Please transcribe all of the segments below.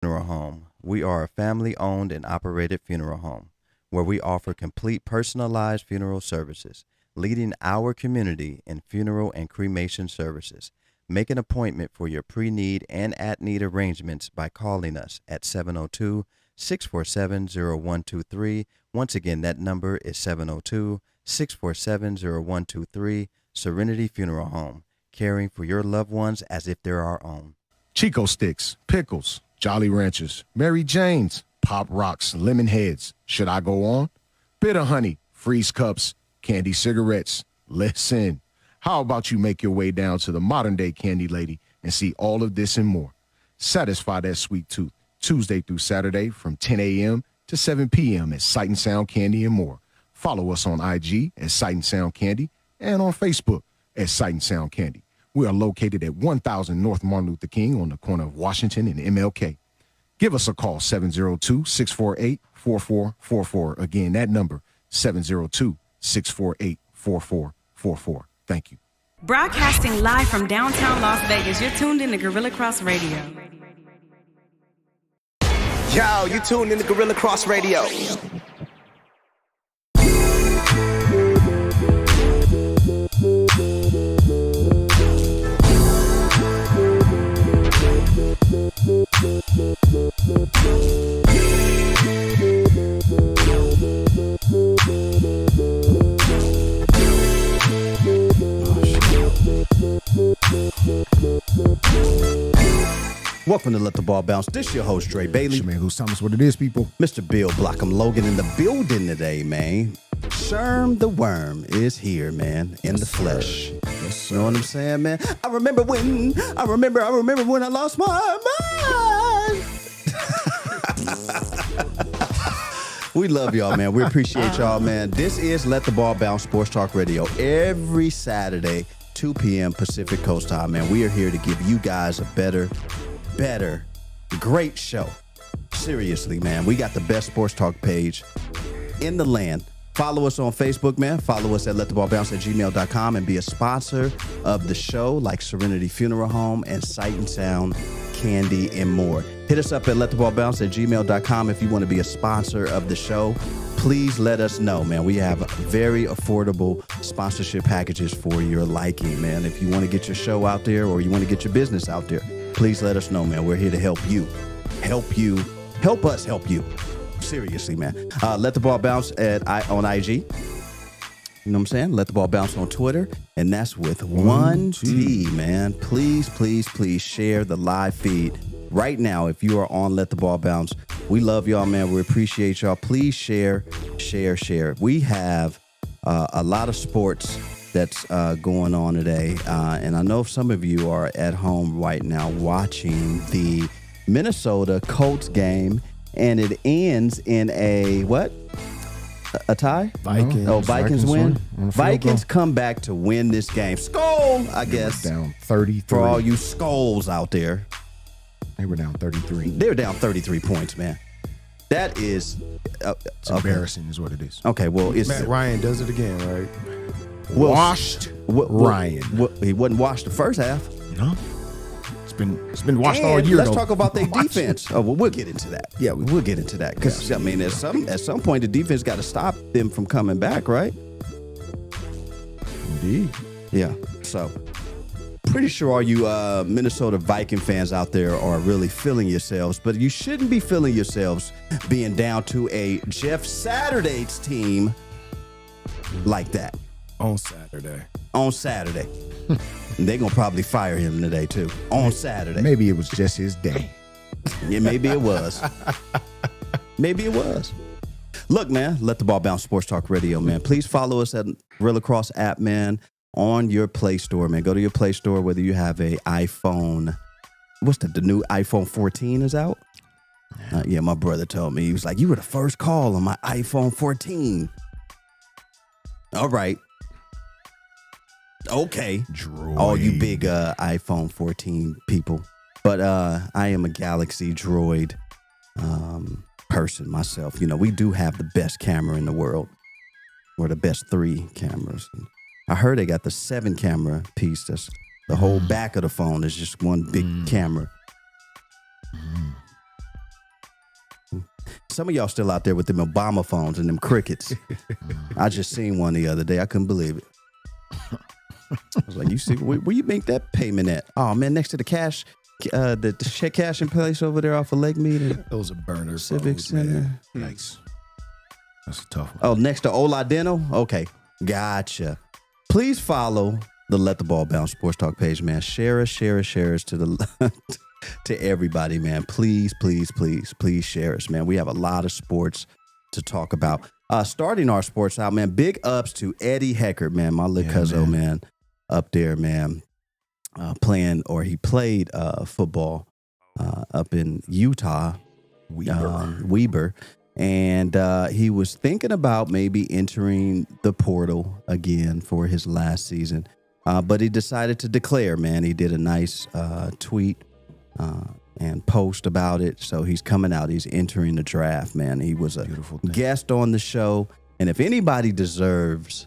Funeral Home. We are a family-owned and operated funeral home where we offer complete personalized funeral services, leading our community in funeral and cremation services. Make an appointment for your pre-need and at-need arrangements by calling us at 702-647-0123. Once again, that number is 702-647-0123. Serenity Funeral Home, caring for your loved ones as if they're our own. Chico Sticks, Pickles, Jolly Ranchers, Mary Jane's, Pop Rocks, Lemon Heads. Should I go on? Bitter Honey, Freeze Cups, Candy Cigarettes. Listen, how about you make your way down to the modern day Candy Lady and see all of this and more? Satisfy that sweet tooth Tuesday through Saturday from 10 a.m. to 7 p.m. at Sight and Sound Candy and more. Follow us on IG at Sight and Sound Candy and on Facebook at Sight and Sound Candy. We are located at 1000 North Martin Luther King on the corner of Washington and MLK. Give us a call, 702-648-4444. Again, that number, 702-648-4444. Thank you. Broadcasting live from downtown Las Vegas, you're tuned in to Gorilla Cross Radio. Yo, you tuned in to Gorilla Cross Radio. Welcome to Let the Ball Bounce. This your host, Dre Bailey. Your man, who's telling us what it is, people? Mr. Bill Blockham Logan in the building today, man. Sherm the Worm is here, man, in the flesh. Yes, You know what I'm saying, man? I remember when I lost my mind. We love y'all, man. We appreciate y'all, man. This is Let the Ball Bounce Sports Talk Radio every Saturday, 2 p.m. Pacific Coast time, man. We are here to give you guys a better, great show. Seriously, man. We got the best sports talk page in the land. Follow us on Facebook, man. Follow us at lettheballbounce@gmail.com and be a sponsor of the show like Serenity Funeral Home and Sight and Sound Candy and more. Hit us up at lettheballbounce@gmail.com if you want to be a sponsor of the show. Please let us know, man. We have very affordable sponsorship packages for your liking, man. If you want to get your show out there or you want to get your business out there, please let us know, man. We're here to help you. Help us help you. Seriously, man. Let the Ball Bounce on IG. You know what I'm saying? Let the Ball Bounce on Twitter. And that's with one T, man. Please, please, please share the live feed right now if you are on Let the Ball Bounce. We love y'all, man. We appreciate y'all. Please share. We have a lot of sports that's going on today. And I know some of you are at home right now watching the Minnesota Colts game. And it ends in a what? A tie? Vikings. Oh, Vikings win? Vikings goal. come back to win this game. Skull, I guess. Down 33. For all you skulls out there. They were down 33. They're down 33 points, man. That is... It's embarrassing is what it is. Okay, well, it's... Matt Ryan does it again, right? Well, Washed Ryan. He wasn't washed the first half. No. It's been washed all And year. let's though. talk about their defense. Oh, well, we'll get into that. Yeah, we'll get into that. Because, I mean, at some point, the defense got to stop them from coming back, right? Indeed. Yeah. So, pretty sure all you Minnesota Viking fans out there are really feeling yourselves. But you shouldn't be feeling yourselves being down to a Jeff Saturday's team like that. On Saturday. On Saturday. They're going to probably fire him today, too. On Saturday. Maybe it was just his day. Yeah, maybe it was. Maybe it was. Look, man, Let the Ball Bounce Sports Talk Radio, man. Please follow us at Gorilla Cross app, man, on your Play Store, man. Go to your Play Store, whether you have a iPhone. What's the new iPhone 14 is out? Yeah, my brother told me. He was like, you were the first call on my iPhone 14. All right. Okay, Droid. all you big iPhone 14 people. But I am a Galaxy Droid person myself. You know, we do have the best camera in the world. Or the best 3 cameras. I heard they got the 7 camera piece. That's the whole back of the phone is just one big camera. some of y'all still out there with them Obama phones and them crickets. I just seen one the other day. I couldn't believe it. I was like, you see, where you make that payment at? Oh, man, next to the cash, the check cashing place over there off of Lake Mead. Those are burner Civic phones, Center. man. Nice. That's a tough one. Oh, next to Ola Deno? Okay, gotcha. Please follow the Let the Ball Bounce Sports Talk page, man. Share us to the to everybody, man. Please share us, man. We have a lot of sports to talk about. Starting our sports out, man. Big ups to Eddie Heckert, man. My little cuzzo, man, up there, man. He played football up in Utah, Weber. And he was thinking about maybe entering the portal again for his last season. But he decided to declare, man. He did a nice tweet and post about it. So he's coming out. He's entering the draft, man. He was a guest on the show. And if anybody deserves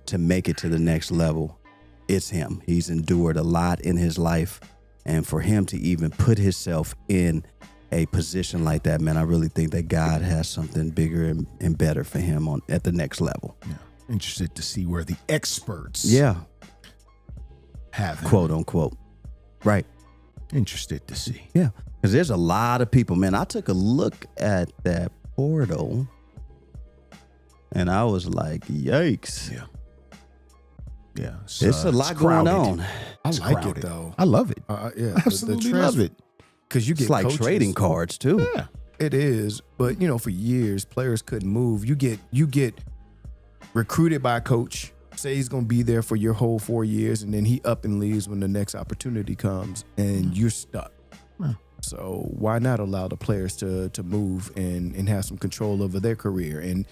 to make it to the next level, it's him. He's endured a lot in his life. And for him to even put himself in a position like that, man, I really think that God has something bigger and better for him at the next level. Yeah. Interested to see where the experts have him. Quote unquote. Right. Interested to see. Yeah. Because there's a lot of people, man. I took a look at that portal and I was like, yikes. Yeah. Yeah. It's a lot going on. I It's like crowded. it, though. I love it. Yeah, I absolutely love it. Because you get It's like coaches. trading cards, too. Yeah. It is, but for years players couldn't move. You get recruited by a coach, say he's going to be there for your whole 4 years, and then he up and leaves when the next opportunity comes, and you're stuck. Yeah. So why not allow the players to move and have some control over their career? And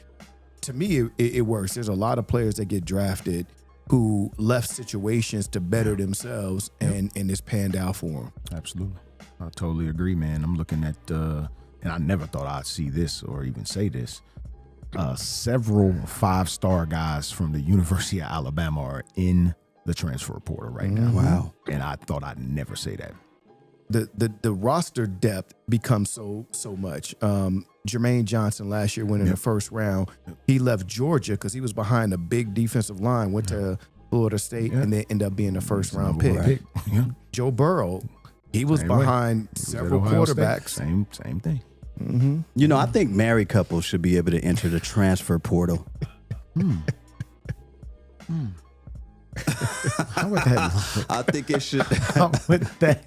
to me, it works. There's a lot of players that get drafted who left situations to better themselves, and it's panned out for them. Absolutely. I totally agree, man. I'm looking at, and I never thought I'd see this or even say this. Several 5-star guys from the University of Alabama are in the transfer portal right now. Wow. And I thought I'd never say that. The roster depth becomes so much. Jermaine Johnson last year went in the first round. He left Georgia because he was behind a big defensive line, went to Florida State, and then ended up being a first round pick. Yeah. Joe Burrow, he was Same behind way. several He was at Ohio quarterbacks. State. Same thing. You know, I think married couples should be able to enter the transfer portal. How would that look? I think it should. How would that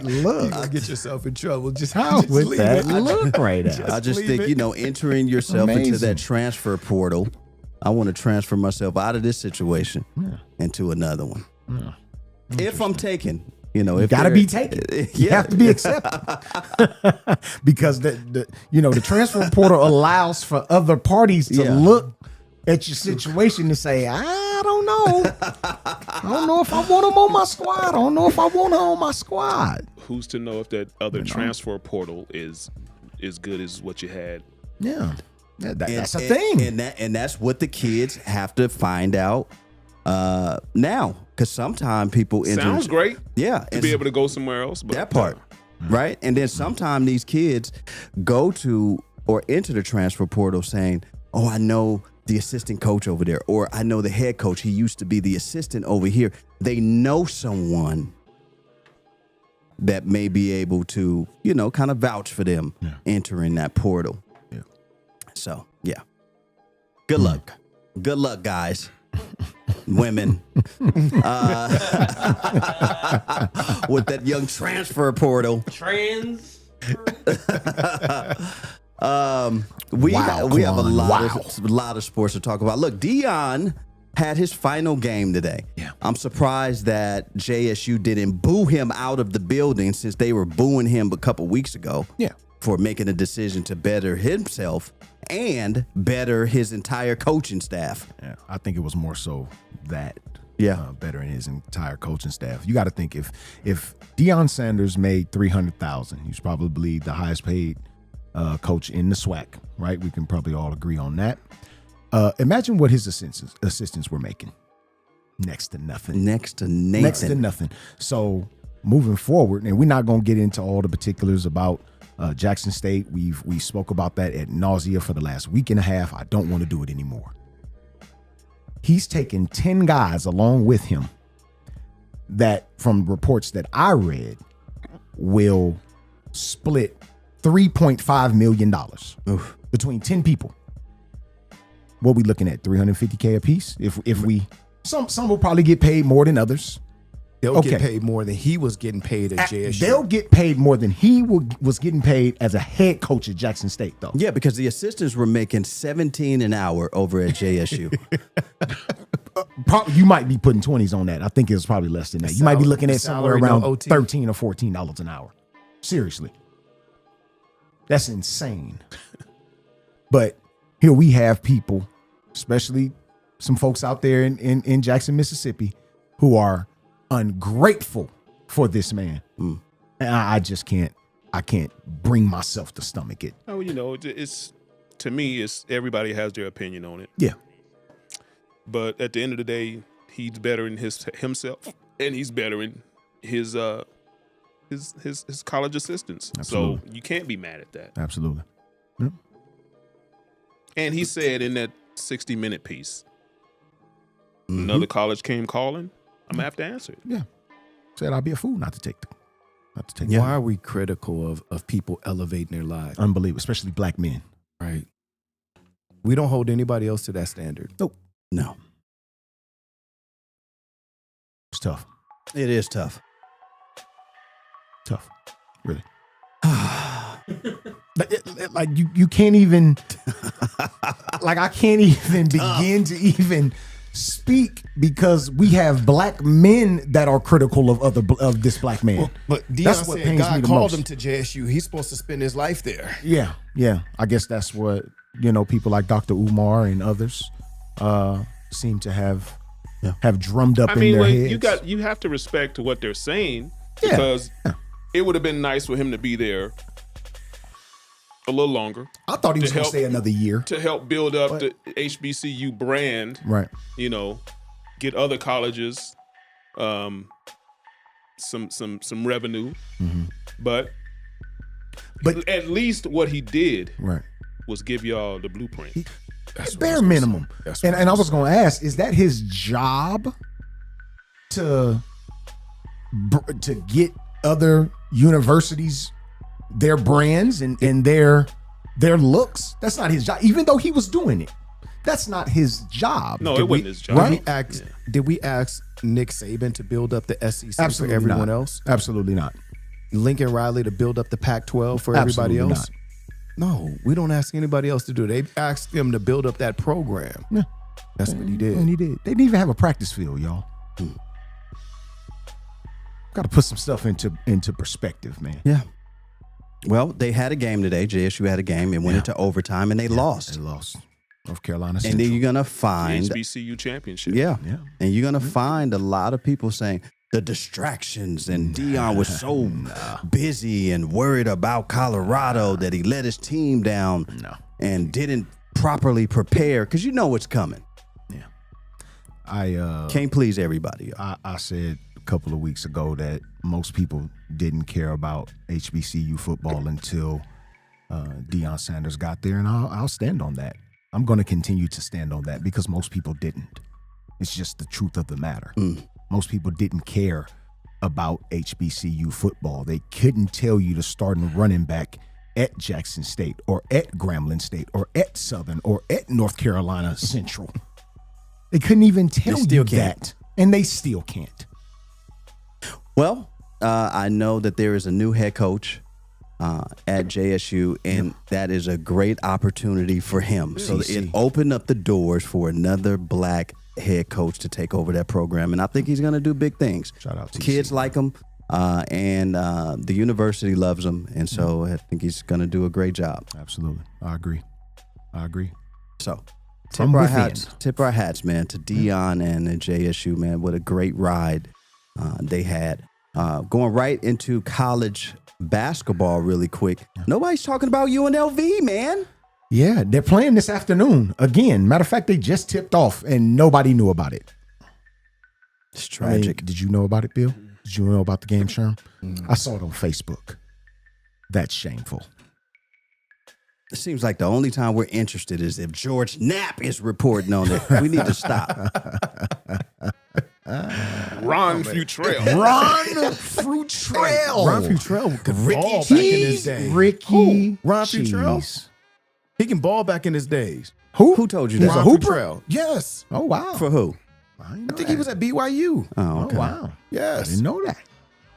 look? You'll get yourself in trouble. How would leave that it. look right now? I just leave think, it. Entering yourself into Amazing. that transfer portal. I want to transfer myself out of this situation into another one. If I'm taken, if Got to there- be taken. You have to be accepted because the transfer portal allows for other parties to look at your situation and say, I don't know. I don't know if I want him on my squad. I don't know if I want her on my squad. Who's to know if that other transfer portal is as good as what you had? Yeah. That's a And- thing. and that's what the kids have to find out now, because sometimes people Sounds great. Yeah, To be able to go somewhere else. But that part, right? And then sometimes these kids go to or enter the transfer portal saying, "Oh, I know the assistant coach over there, or I know the head coach. He used to be the assistant over here." They know someone that may be able to, kind of vouch for them entering that portal. Yeah. So, yeah. Good luck. Good luck, guys. Women. With that young transfer portal. We have a lot of sports to talk about. Look, Deion had his final game today. Yeah. I'm surprised that JSU didn't boo him out of the building since they were booing him a couple weeks ago. Yeah. For making a decision to better himself and better his entire coaching staff. Yeah, I think it was more so that bettering his entire coaching staff. You got to think if Deion Sanders made $300,000, he's probably the highest paid coach in the SWAC, right? We can probably all agree on that. Imagine what his assistants were making. Next to nothing. Next to Nathan. Next to nothing. So moving forward, and we're not going to get into all the particulars about Jackson State, we spoke about that ad nausea for the last week and a half. I don't want to do it anymore. He's taken 10 guys along with him that, from reports that I read, will split $3.5 million between 10 people. What we looking at? $350K a piece? If we some will probably get paid more than others. They'll get paid more than he was getting paid at JSU. They'll get paid more than he was getting paid as a head coach at Jackson State, though. Yeah, because the assistants were making $17 an hour over at JSU. You might be putting 20s on that. I think it was probably less than that. You might be looking at somewhere around $13 or $14 an hour. Seriously. That's insane. But here we have people, especially some folks out there in Jackson, Mississippi, who are ungrateful for this man. And I just can't bring myself to stomach it. Oh, it's, to me, it's everybody has their opinion on it. Yeah. But at the end of the day, he's better in himself, and he's better in his college assistants. Absolutely. So you can't be mad at that. Absolutely. Yeah. And he said in that 60-minute piece, another college came calling, I'm gonna have to answer it. Yeah. Said I'd be a fool not to take Why are we critical of people elevating their lives? Unbelievable, especially black men. Right. We don't hold anybody else to that standard. Nope. No. It's tough. It is tough. Tough. Really. Like you can't even like I can't even begin to even speak because we have black men that are critical of this black man. Well, but Deion That's what said pains me God the called most. him to JSU. He's supposed to spend his life there. Yeah. I guess that's what people like Dr. Umar and others seem to have drummed up in their heads. You have to respect what they're saying because it would have been nice for him to be there a little longer. I thought he was going to stay another year to help build up the HBCU brand. Right. Get other colleges some revenue. Mm-hmm. But at least what he did was give y'all the blueprint. That's bare minimum. And I was going to ask, is that his job to get other universities their brands and their looks? That's not his job. Even though he was doing it, that's not his job. No, it wasn't his job. Right? Did we ask Nick Saban to build up the SEC Absolutely for everyone not. else? Absolutely not. Lincoln Riley to build up the Pac-12 for everybody Absolutely else? No, we don't ask anybody else to do it. They asked him to build up that program. Yeah. That's what he did. And he did. They didn't even have a practice field, y'all. Got to put some stuff into perspective, man. Yeah. Well, they had a game today. JSU had a game. It went into overtime, and they lost. They lost. North Carolina And Central. then you're going to find... HBCU championship. Yeah. And you're going to find a lot of people saying the distractions and Deion was so busy and worried about Colorado that he let his team down and didn't properly prepare because you know what's coming. Yeah. I can't please everybody. I said a couple of weeks ago that most people didn't care about HBCU football until Deion Sanders got there, and I'll stand on that. I'm going to continue to stand on that because most people didn't. It's just the truth of the matter. Most people didn't care about HBCU football. They couldn't tell you the starting running back at Jackson State or at Grambling State or at Southern or at North Carolina Central. They couldn't even tell you that, and they still can't. Well, I know that there is a new head coach at JSU, and that is a great opportunity for him. So it opened up the doors for another black head coach to take over that program, and I think he's going to do big things. Shout out to kids like him, and the university loves him, and so I think he's going to do a great job. Absolutely, I agree. So tip our hats, man, to Deion and the JSU, man. What a great ride they had. Going right into college basketball really quick. Nobody's talking about UNLV, man. Yeah, they're playing this afternoon again. Matter of fact, they just tipped off and nobody knew about it. It's tragic. Did you know about it, Bill? Did you know about the game, Sherm? I saw it on Facebook. That's shameful. It seems like the only time we're interested is if George Knapp is reporting on it. We need to stop. Ron Futrell. Ron Futrell. Ron Futrell could Ricky ball back in his day. Ricky Ron Cheese. Futrell? He can ball back in his days. Who told you that? Ron Hooper? Futrell. Yes. Oh, wow. For who? I I think he was at BYU. Oh, okay. Oh, wow. Yes. I didn't know that.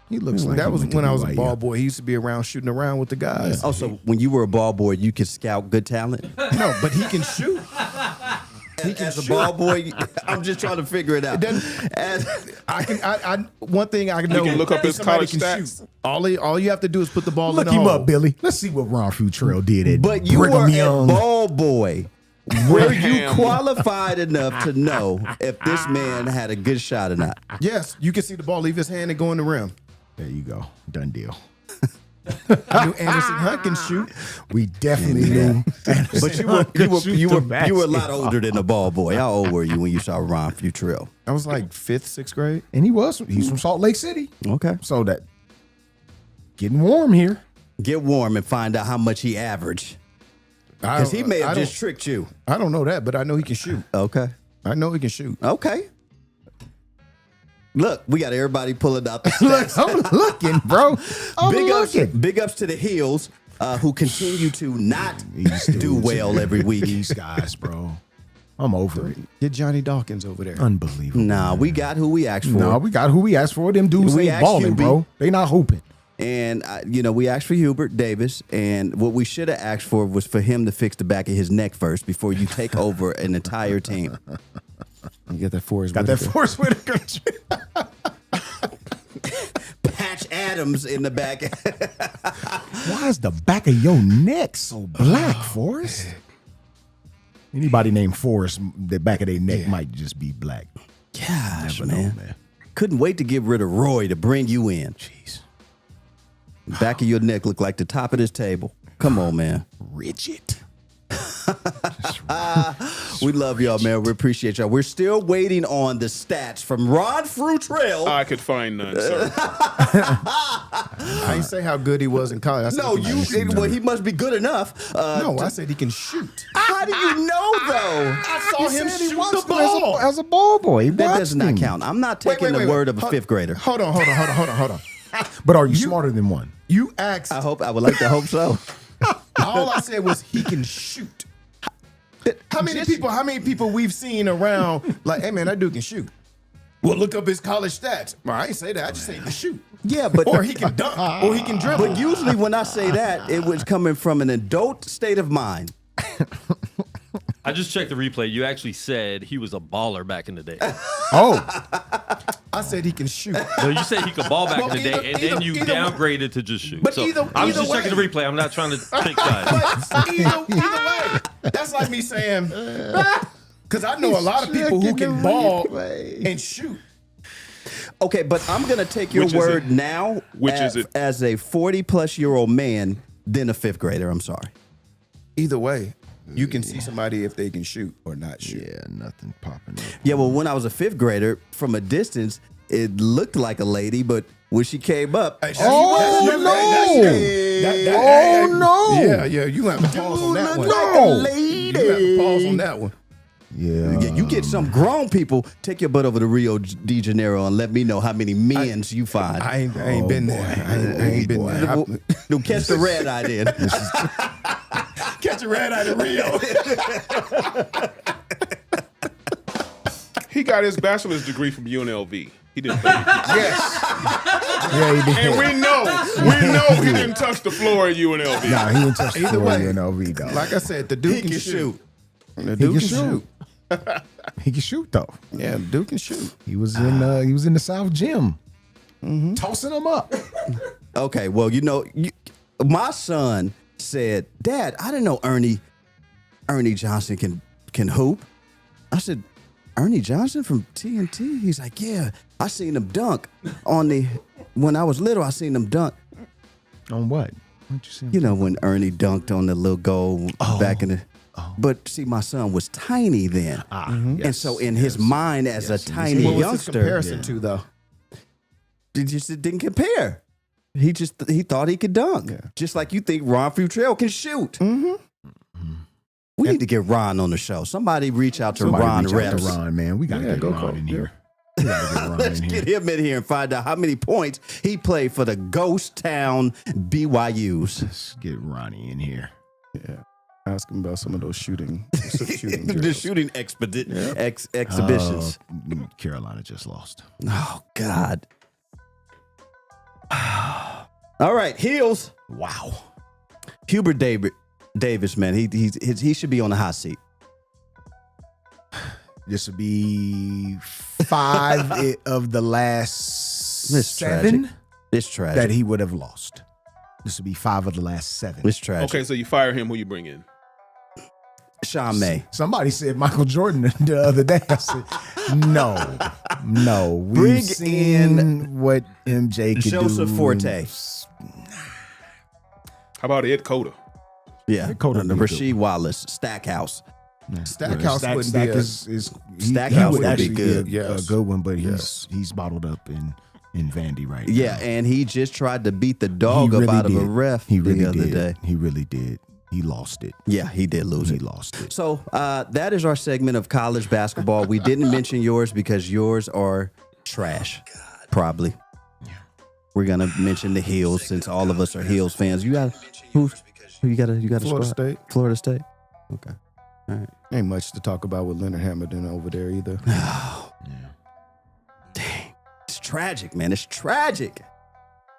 He looks like that he was went to when I was a BYU. ball boy. He used to be around shooting around with the guys. Oh, so when you were a ball boy, you could scout good talent? No, but he can shoot. As a ball boy, I'm just trying to figure it out. One thing I know. can look up is his somebody college can stats. shoot. All you have to do is put the ball Look in the him hole. up, Billy. Let's see what Ron Futrell did at But you Brigham were Young. a ball boy. Were you Brigham. qualified enough to know if this man had a good shot or not? Yes, you can see the ball leave his hand and go in the rim. There you go. Done deal. I knew Anderson Hunt can shoot. We definitely knew. But you were a lot older than a ball boy. How old were you when you saw Ron Futrell? I was like 5th, 6th grade. And he's from Salt Lake City. Okay. So that getting warm here. Get warm and find out how much he averaged. Because he may have just tricked you. I don't know that, but I know he can shoot. Okay. I know he can shoot. Okay. Look, we got everybody pulling out the Look, stats. I'm looking, bro. I'm looking. Big ups to the Heels who continue to not do well every week. These guys, bro. I'm over it. Get Johnny Dawkins over there. Unbelievable. Nah, we got who we asked for. No, we got who we asked for. Them dudes We ain't asked balling, Hubie. bro. They not hooping. And, we asked for Hubert Davis. And what we should have asked for was for him to fix the back of his neck first before you take over an entire team. You get that Forrest Got that Whitaker. Forrest Whitaker. Patch Adams in the back. Why is the back of your neck so black, Forrest? Anybody named Forrest, the back of their neck might just be black. Gosh, Never know, man. man. Couldn't wait to get rid of Roy to bring you in. Jeez. Back of your neck looked like the top of this table. Come on, man. Rigid. We love y'all, man. We appreciate y'all. We're still waiting on the stats from Ron Futrell. I could find none, sir. I didn't say how good he was in college. I said No, he can shoot. he must be good enough. No, I said he can shoot. How do you know, though? I saw him shoot the watched him ball. as a ball boy. He That watched does not him. count. I'm not taking the word of a fifth grader. Hold on. But are you smarter than one? You asked. I would like to hope so. All I said was he can shoot. How many people we've seen around like, hey man, that dude can shoot. Well, look up his college stats. Well, I ain't say that. I just say he can shoot. Yeah, but Or he can dunk. Or he can dribble. But usually when I say that, it was coming from an adult state of mind. I just checked the replay. You actually said he was a baller back in the day. Oh, I said he can shoot. No, you said he could ball back Well, in the day, and then you downgraded to just shoot. But So either I was just way- checking the replay. I'm not trying to take sides. But either way, that's like me saying, because I know a lot of people who can ball and shoot. Okay, but I'm going to take your Which is word it? now Which as, is it? as a 40-plus-year-old man than a fifth grader. I'm sorry. Either way, you can see somebody if they can shoot or not shoot. yeah, nothing popping up. Yeah, well, when I was a fifth grader, from a distance, it looked like a lady, but when she came up, Hey, Oh, that's- no. Yeah, you have to pause on that one. like a lady. You have to pause on that one. Yeah. You get some grown people, take your butt over to Rio de Janeiro and let me know how many men's you find. I ain't been there. I ain't been there. Don't catch the red eye then. Catch a red eye in Rio. He got his bachelor's degree from UNLV. He didn't pay. Yes. Yeah, he did. And we know he didn't touch the floor at UNLV. Nah, he didn't touch the Either floor way, in LV, though. Like I said, the dude He can can shoot. shoot. The dude can can shoot. He can shoot, though. Yeah, the dude can shoot. He was in the South Gym, tossing them up. Okay, well, my son said, Dad, I didn't know Ernie Johnson can hoop. I said, Ernie Johnson from TNT? He's like, yeah, I seen him dunk when I was little, I seen him dunk. On what? What'd you say? When Ernie dunked on the little goal back in the... But see, my son was tiny then. And so in his mind as a tiny What was his youngster, comparison to, though? it just didn't compare. He thought he could dunk. Yeah. Just like you think Ron Futrell can shoot. Mm-hmm. We need to get Ron on the show. Somebody reach out to Ron reach out Reps. to Ron, man. We got to get Ron in here. We gotta get Ron Let's in here. get him in here and find out how many points he played for the Ghost Town BYUs. Let's get Ronnie in here. Yeah. Ask him about some of those shooting The drills. shooting exhibitions. Carolina just lost. Oh, God. All right, Heels. Wow. Hubert Davis, man, he should be on the hot seat. This would be 5 of the last It's 7 tragic. It's tragic. that he would have lost. This would be 5 of the last 7. It's tragic. Okay, so you fire him. Who you bring in? Sean May. Somebody said Michael Jordan the other day. I said, no. We've Bring seen in what MJ could do. Joseph Forte. How about Ed Cota? Yeah. Cota the would be Rasheed Wallace, Stackhouse. Stackhouse wouldn't Stack be is Stackhouse would would be actually good. be Yes. a good one, but Yes. he's bottled up in Vandy right Yeah, now. and he just tried to beat the dog He up really out of a did. ref He really the other did. day. He really did. He lost it. Yeah, he did lose He it. lost it. So that is our segment of college basketball. We didn't mention yours because yours are trash, probably. We're gonna mention the Heels since all of us are Heels fans. You got who you got a Florida squad? State. Florida State. Okay. All right. Ain't much to talk about with Leonard Hamilton over there either. Dang. It's tragic, man. It's tragic.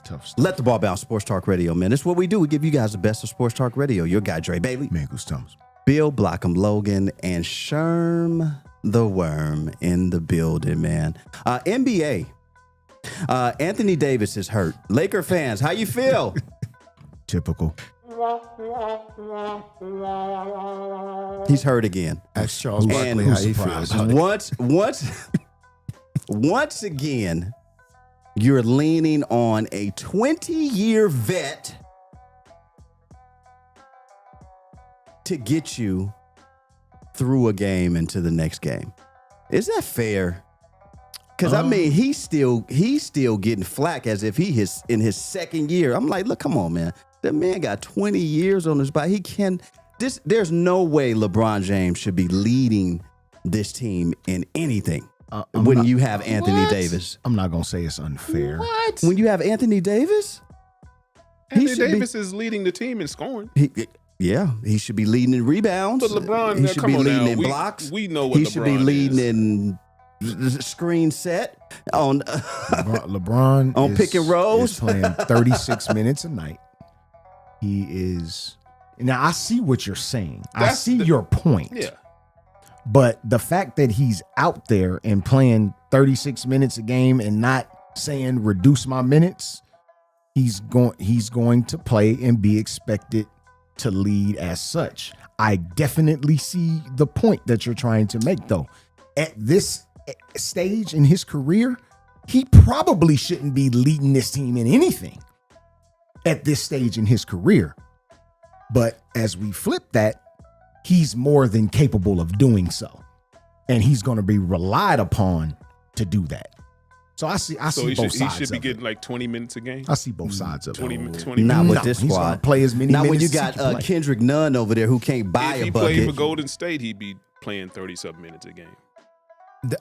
Tough stuff. Let the ball bounce. Sports Talk Radio, man. It's what we do. We give you guys the best of Sports Talk Radio. Your guy, Dre Bailey, Man, Goose Thomas. Bill Blockham Logan, and Sherm the Worm in the building, man. NBA. Anthony Davis is hurt. Laker fans, how you feel? Typical. He's hurt again. Ask Charles And Barkley how who's he surprised? feels. Once again, you're leaning on a 20-year vet to get you through a game into the next game. Is that fair? Because I mean, he's still getting flack as if he is in his second year. I'm like, look, come on, man. That man got 20 years on his body. He can. There's no way LeBron James should be leading this team in anything when you have Anthony Davis. I'm not going to say it's unfair. What? When you have Anthony Davis, Anthony should be- Davis is leading the team in scoring. he should be leading in rebounds. But LeBron, he now, should come be on leading now. in We- blocks. we know what he should be LeBron leading is. in screen set on. LeBron On pick and rolls? is playing 36 minutes a night. He is. Now, I see what you're saying. I see your point. Yeah. But the fact that he's out there and playing 36 minutes a game and not saying reduce my minutes, he's going to play and be expected to lead as such. I definitely see the point that you're trying to make, though. At this stage in his career, he probably shouldn't be leading this team in anything at this stage in his career. But as we flip that, he's more than capable of doing so. And he's going to be relied upon to do that. So I see So both he sides should be of getting it. like 20 minutes a game. I see both sides of 20, it. 20 Not minutes. with this he's gonna squad. play as many Not when minutes you as he got can play. Kendrick Nunn over there who can't buy If a he played bucket. for Golden State, he'd be playing 30-something minutes a game.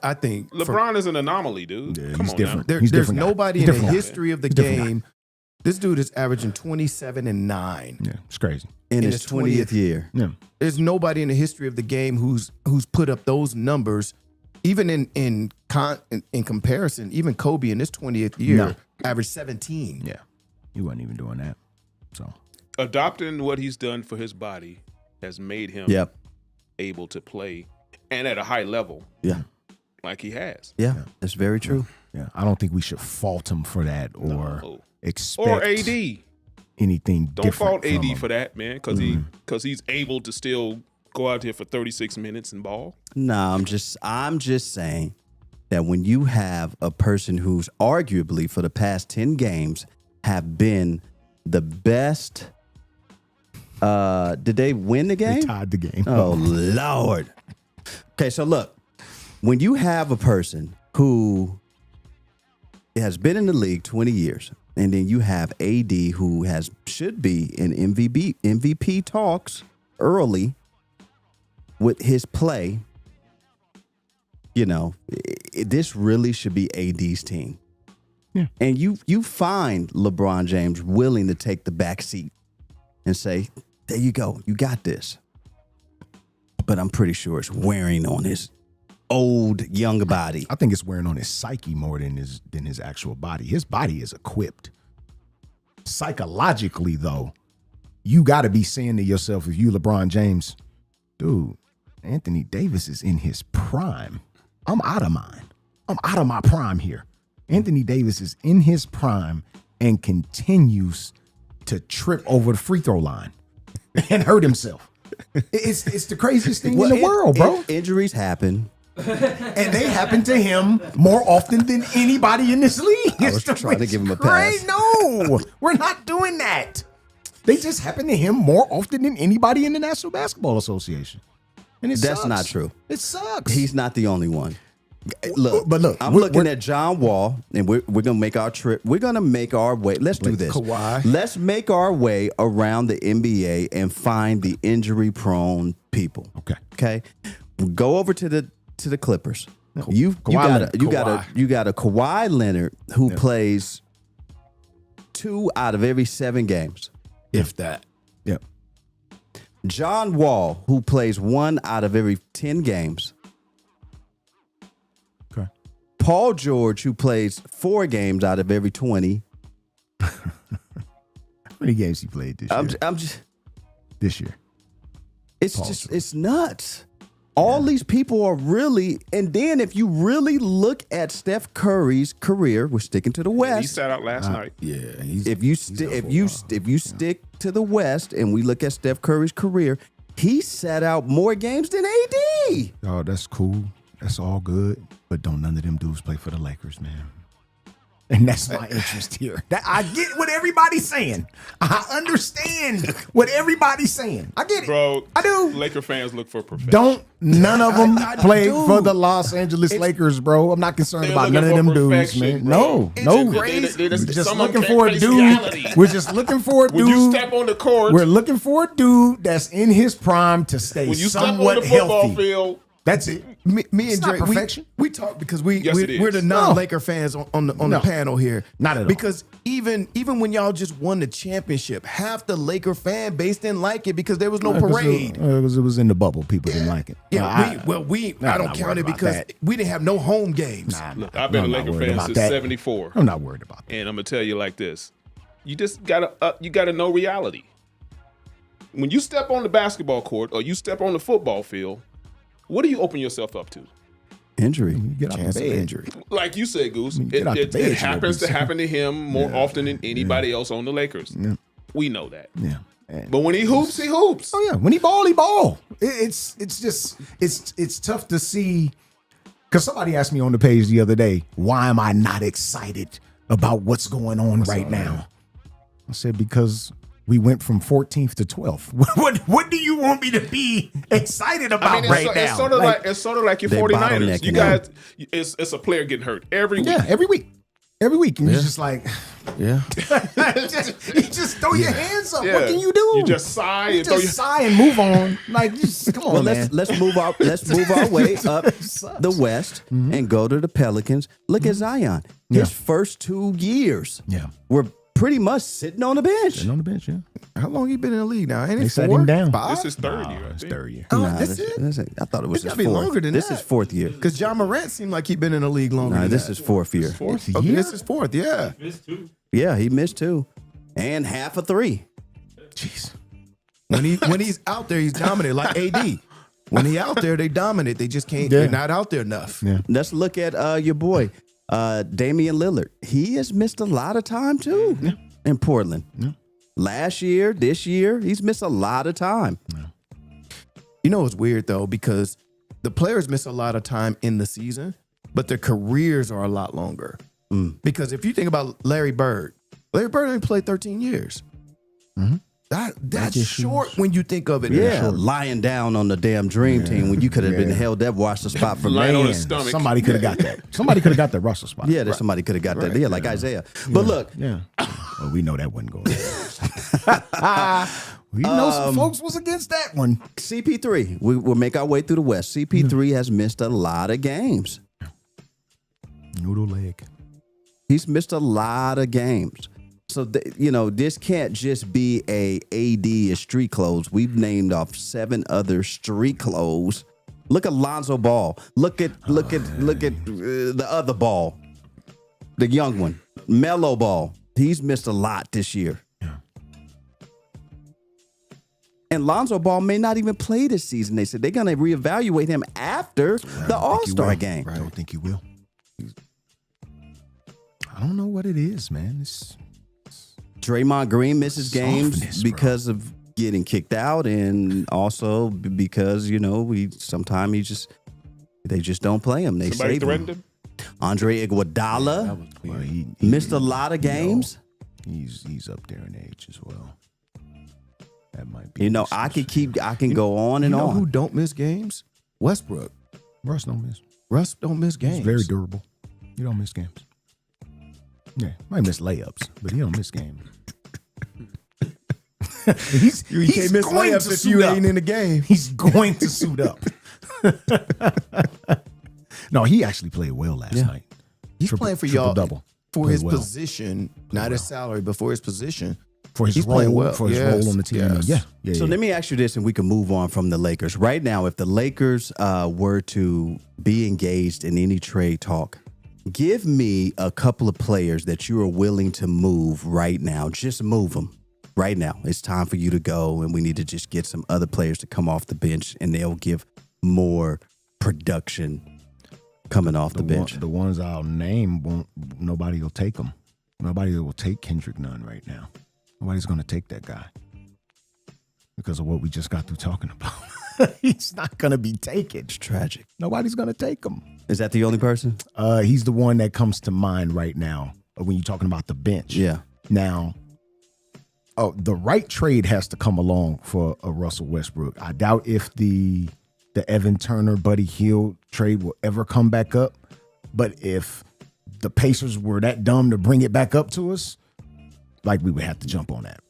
I think LeBron is an anomaly, dude. Yeah, Come he's on different. There's different guy. nobody He's in the different guy. history of the He's different guy. game. This dude is averaging 27-9 Yeah, it's crazy. in in his his 20th year. Yeah. There's nobody in the history of the game who's put up those numbers, even in comparison. Even Kobe in his 20th year No. averaged 17. Yeah. He wasn't even doing that. So Adopting what he's done for his body has made him Yep. able to play and at a high level Yeah. like he has. Yeah. That's very true. yeah, I don't think we should fault him for that or No. expect Or AD. anything Don't different fault from AD him. for that, man, because he's able to still go out here for 36 minutes and ball. No, I'm just saying that when you have a person who's arguably for the past 10 games have been the best. Did they win the They game? tied the game. Oh, Lord. Okay, so look, when you have a person who has been in the league 20 years, And then you have AD, who should be in MVP talks early with his play. You know, this really should be AD's team. Yeah. And you find LeBron James willing to take the back seat and say, there you go, you got this. But I'm pretty sure it's wearing on his old young body. I think it's wearing on his psyche more than his actual body. His body is equipped. Psychologically, though, you got to be saying to yourself, if you LeBron James, dude, Anthony Davis is in his prime. I'm out of mine. I'm out of my prime here. Anthony Davis is in his prime and continues to trip over the free throw line and hurt himself. It's the craziest thing in the world, bro. Injuries happen. And they happen to him more often than anybody in this league. I was trying to give him a pass. No, we're not doing that. They just happen to him more often than anybody in the National Basketball Association. And That's sucks. not true. It sucks. He's not the only one. Look, But look, I'm we're- looking at John Wall, and we're gonna make our trip. We're gonna make our way. Let's do this. Kawhi. Let's make our way around the NBA and find the injury-prone people. Okay. Go over to the Clippers. You got a Kawhi Leonard who plays 2 out of every 7 games. If that. Yep. John Wall, who plays 1 out of every 10 games. Okay. Paul George, who plays 4 games out of every 20. How many games he played this year? I'm just. This year. It's nuts. All these people are really, and then if you really look at Steph Curry's career, we're sticking to the West. He sat out last night. Yeah. If you stick to the West and we look at Steph Curry's career, he sat out more games than AD. Oh, that's cool. That's all good. But don't none of them dudes play for the Lakers, man. And that's my interest here. I get what everybody's saying. I understand what everybody's saying. I get it. Bro, I do. Laker fans look for perfection. Don't none of them I play do. for the Los Angeles Lakers, bro. I'm not concerned They're about none of looking them for dudes, perfection, man. bro. No. They We're just some of looking them for a can't face dude. reality. We're just looking for a dude. When you step on the court, We're looking for a dude that's in his prime to stay when you step on somewhat the football healthy. field, That's it. Me It's and not Dre, perfection. we talk because Yes, it we're is. the non-Laker fans on the No. panel here. Not at all. Because even when y'all just won the championship, half the Laker fan base didn't like it because there was no parade. Because it was in the bubble. People didn't like it. Yeah, I I don't not count worried it about because that. we didn't have no home games. look, I've been a I'm not Laker worried fan about since that. '74, I'm not worried about that. and I'm gonna tell you like this: you just gotta know reality. When you step on the basketball court or you step on the football field, what do you open yourself up to? Injury. You get out Chance the of bed. injury. Like you said, Goose, When you get out the it bed, you happens know, to happen to him more often than anybody else on the Lakers. Yeah. We know that. Yeah. But when he hoops, he hoops. Oh yeah, when he ball. It's tough to see. Because somebody asked me on the page the other day, why am I not excited about what's going on right now? I said because we went from 14th to 12th. What do you want me to be excited about I mean, right now? It's sort of like your They 49ers. bottlenecking You guys, it's a player getting hurt every week. yeah, every week. Every week. And you're just like, Yeah. you just throw your hands up. Yeah. What can you do? You just sigh You and throw just your sigh and move on. Like, just come on, Well, man. let's move our way up the West and go to the Pelicans. Look at Zion. His first 2 years Yeah. were pretty much sitting on the bench. Sitting on the bench, yeah. How long he been in the league now? Ain't They it sat 4? him down. 5? This is third year. I It's think. third year. Oh, Nah, that's it? I thought it was It's his gotta be 4th. longer than This that. is 4th year. Because John Morant seemed like he been in the league longer Nah, than this that. is 4th year. Okay, this is 4th, yeah. Yeah, he missed 2 and half a 3. Jeez. When he's out there, he's dominant like AD. When he out there, they dominate. They just can't. Yeah. They're not out there enough. Yeah. Let's look at your boy, Damian Lillard. He has missed a lot of time too in Portland. Yeah. Last year, this year, he's missed a lot of time. You know, it's weird though because the players miss a lot of time in the season, but their careers are a lot longer. Because if you think about Larry Bird only played 13 years. That's short when you think of it. Yeah, lying down on the damn dream team when you could have been held that roster spot for Lying on man. his stomach. Somebody could have got that. Somebody could have got that Russell spot. Yeah, somebody could have got that. Yeah, like Isaiah. But look, Yeah. Well, we know that wasn't going to We know some folks was against that one. CP3, we'll make our way through the West. CP3 has missed a lot of games. Noodle leg. He's missed a lot of games. So, this can't just be a AD is street clothes. We've named off 7 other street clothes. Look at Lonzo Ball. Look at the other Ball, the young one, Melo Ball. He's missed a lot this year. Yeah. And Lonzo Ball may not even play this season. They said they're going to reevaluate him after the All-Star game. I don't think he will. I don't know what it is, man. Draymond Green misses games Softness, because of getting kicked out, and also because sometimes they just don't play him. They Somebody save threatened him. him. Andre Iguodala Well, he missed a lot of games. He's up there in age as well. That might be. I can go on and You know on. who don't miss games? Westbrook. Russ don't miss. Russ don't miss games. He's very durable. He don't miss games. Yeah, might miss layups, but he don't miss games. he's can't miss going layups to if you suit up. ain't in the game. He's going to suit up. No, he actually played well last night. He's playing for y'all double for Played his well. position, not his salary, but for his position. For his He's role, playing well. for his Yes, role on the team. yes. Yeah. So let me ask you this, and we can move on from the Lakers. Right now, if the Lakers were to be engaged in any trade talk, give me a couple of players that you are willing to move right now. Just move them right now. It's time for you to go, and we need to just get some other players to come off the bench, and they'll give more production coming off the bench. The ones I'll name, nobody will take them. Nobody will take Kendrick Nunn right now. Nobody's going to take that guy because of what we just got through talking about. He's not going to be taken. It's tragic. Nobody's going to take him. Is that the only person? He's the one that comes to mind right now when you're talking about the bench. Yeah. Now, the right trade has to come along for a Russell Westbrook. I doubt if the Evan Turner, Buddy Hield trade will ever come back up. But if the Pacers were that dumb to bring it back up to us, we would have to jump on that.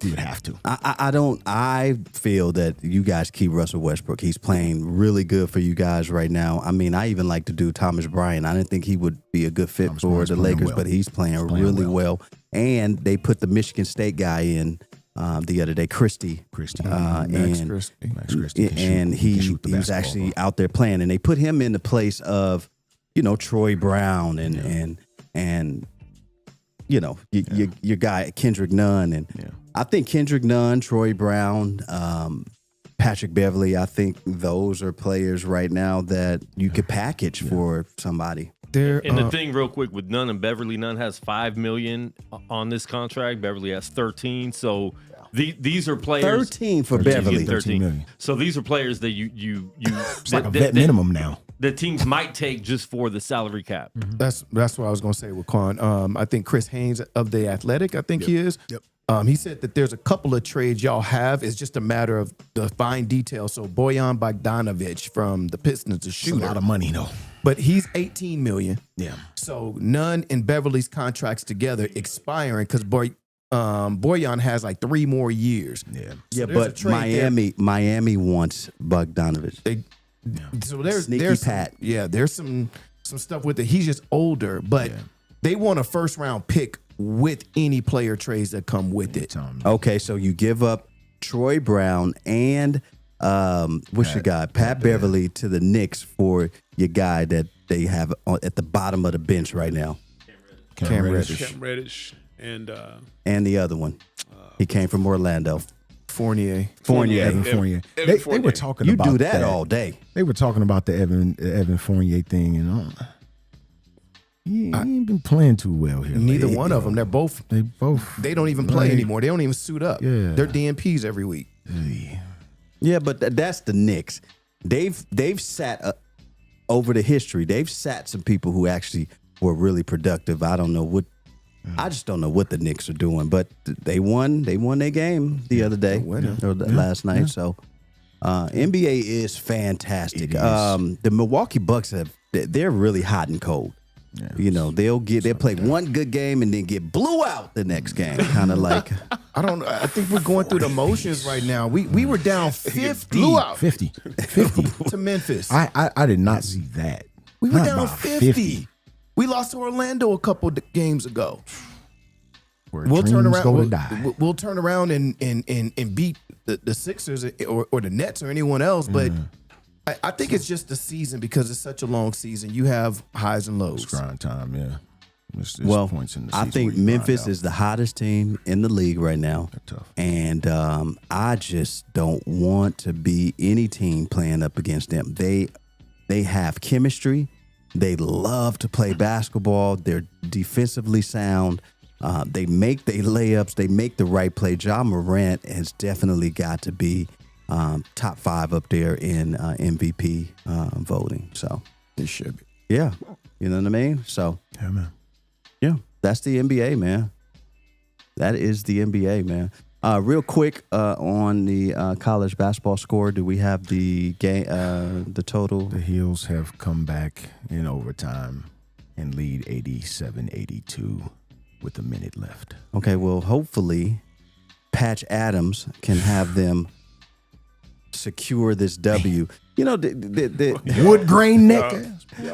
We would have to. I feel that you guys keep Russell Westbrook. He's playing really good for you guys right now. I mean, I even like to do Thomas Bryant. I didn't think he would be a good fit for the Lakers, but he's playing really well. And they put the Michigan State guy in the other day, Christie. Max Christie. And he was actually out there playing. And they put him in the place of, Troy Brown and your guy Kendrick Nunn, and I think Kendrick Nunn, Troy Brown, Patrick Beverly. I think those are players right now that you could package for somebody. And the thing, real quick, with Nunn and Beverly, Nunn has $5 million on this contract. Beverly has 13. So these are players. 13 for Beverly. 13 million. So these are players that you It's like a vet minimum now. The teams might take just for the salary cap. Mm-hmm. That's what I was going to say with Quan. I think Chris Haynes of The Athletic, he is. Yep. He said that there's a couple of trades y'all have. It's just a matter of the fine details. So Bojan Bogdanovic from the Pistons, a It's shooter. a lot of money, though. But he's $18 million. Yeah. So Nunn and Beverly's contracts together expiring because Bojan has 3 more years. Yeah. So Yeah, but Miami wants Bogdanovic. So there's Sneaky Pat. There's some stuff with it. He's just older, but they want a first round pick with any player trades that come with it. Okay, so you give up Troy Brown and what's your guy, Pat Beverly, to the Knicks for your guy that they have at the bottom of the bench right now. Cam Reddish. Cam Reddish And the other one, he came from Orlando. Fournier. Evan Fournier. They were talking about You do that all day. They were talking about the Evan Fournier thing, he ain't been playing too well here. Neither one of them. They're both. They don't even play anymore. They don't even suit up. Yeah. They're DNPs every week. Yeah, but that's the Knicks. They've sat over the history. They've sat some people who actually were really productive. I just don't know what the Knicks are doing, but they won their game the other day or last night. Yeah. So NBA is fantastic. The Milwaukee Bucks they're really hot and cold. Yeah. They'll play one good game and then get blew out the next game. Kind of like I think we're going through the motions right now. We were down 50 blew out 50 to Memphis. I did not see that. We were Not down by 50. We lost to Orlando a couple games ago. Where We'll turn dreams around. go to We'll, die. we'll turn around and beat the Sixers or the Nets or anyone else. But I think it's just the season because it's such a long season. You have highs and lows. It's grind time, yeah. It's points in the I season think where you grind Memphis out. is the hottest team in the league right now. They're tough. And I just don't want to be any team playing up against them. They have chemistry. They love to play basketball. They're defensively sound. They make their layups. They make the right play. Ja Morant has definitely got to be top 5 up there in MVP voting. So It should be. yeah, you know what I mean. So Yeah, man. yeah, that's the NBA, man. That is the NBA, man. Real quick on the college basketball score, do we have the game, the total? The Heels have come back in overtime and lead 87-82 with a minute left. Okay, well, hopefully Patch Adams can have them secure this W. The Wood grain neck.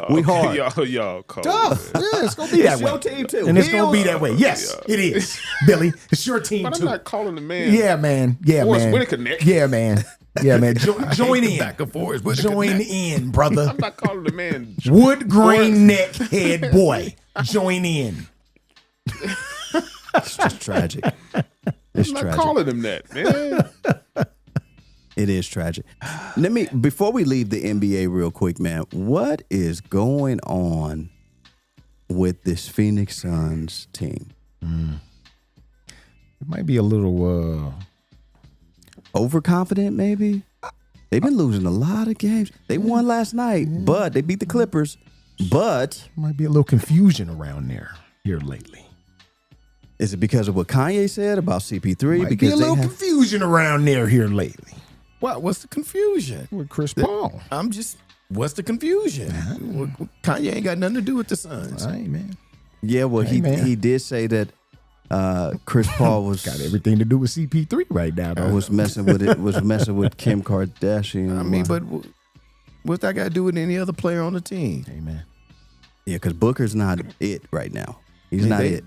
we hard. Y'all call Tough. Yeah, it's gonna be that way. your team, too. And it's gonna be that way. Yes, it is. Billy, it's your team But I'm too. not calling the man. Yeah, man. Yeah, Forrest man. Whitaker neck. Yeah, man. Yeah, man. Join in. Back and forth. Join in, brother. I'm not calling the man. Wood grain neck head boy. Join in. It's just tragic. It's I'm not tragic. calling him that, man. It is tragic. Before we leave the NBA real quick, man, what is going on with this Phoenix Suns team? It might be a little Overconfident, maybe? They've been losing a lot of games. They won last night, but they beat the Clippers. But might be a little confusion around there here lately. is it because of what Kanye said about CP3? Might be Because a little they have, confusion around there here lately. What's the confusion? With Chris Paul. What's the confusion? Kanye ain't got nothing to do with the Suns. All right, man. yeah, well, Hey, man. he did say that Chris Paul was Got everything to do with CP3 right now, though. was messing with Kim Kardashian. I mean, but what's that got to do with any other player on the team? Hey, man. yeah, because Booker's not it right now. He's not it.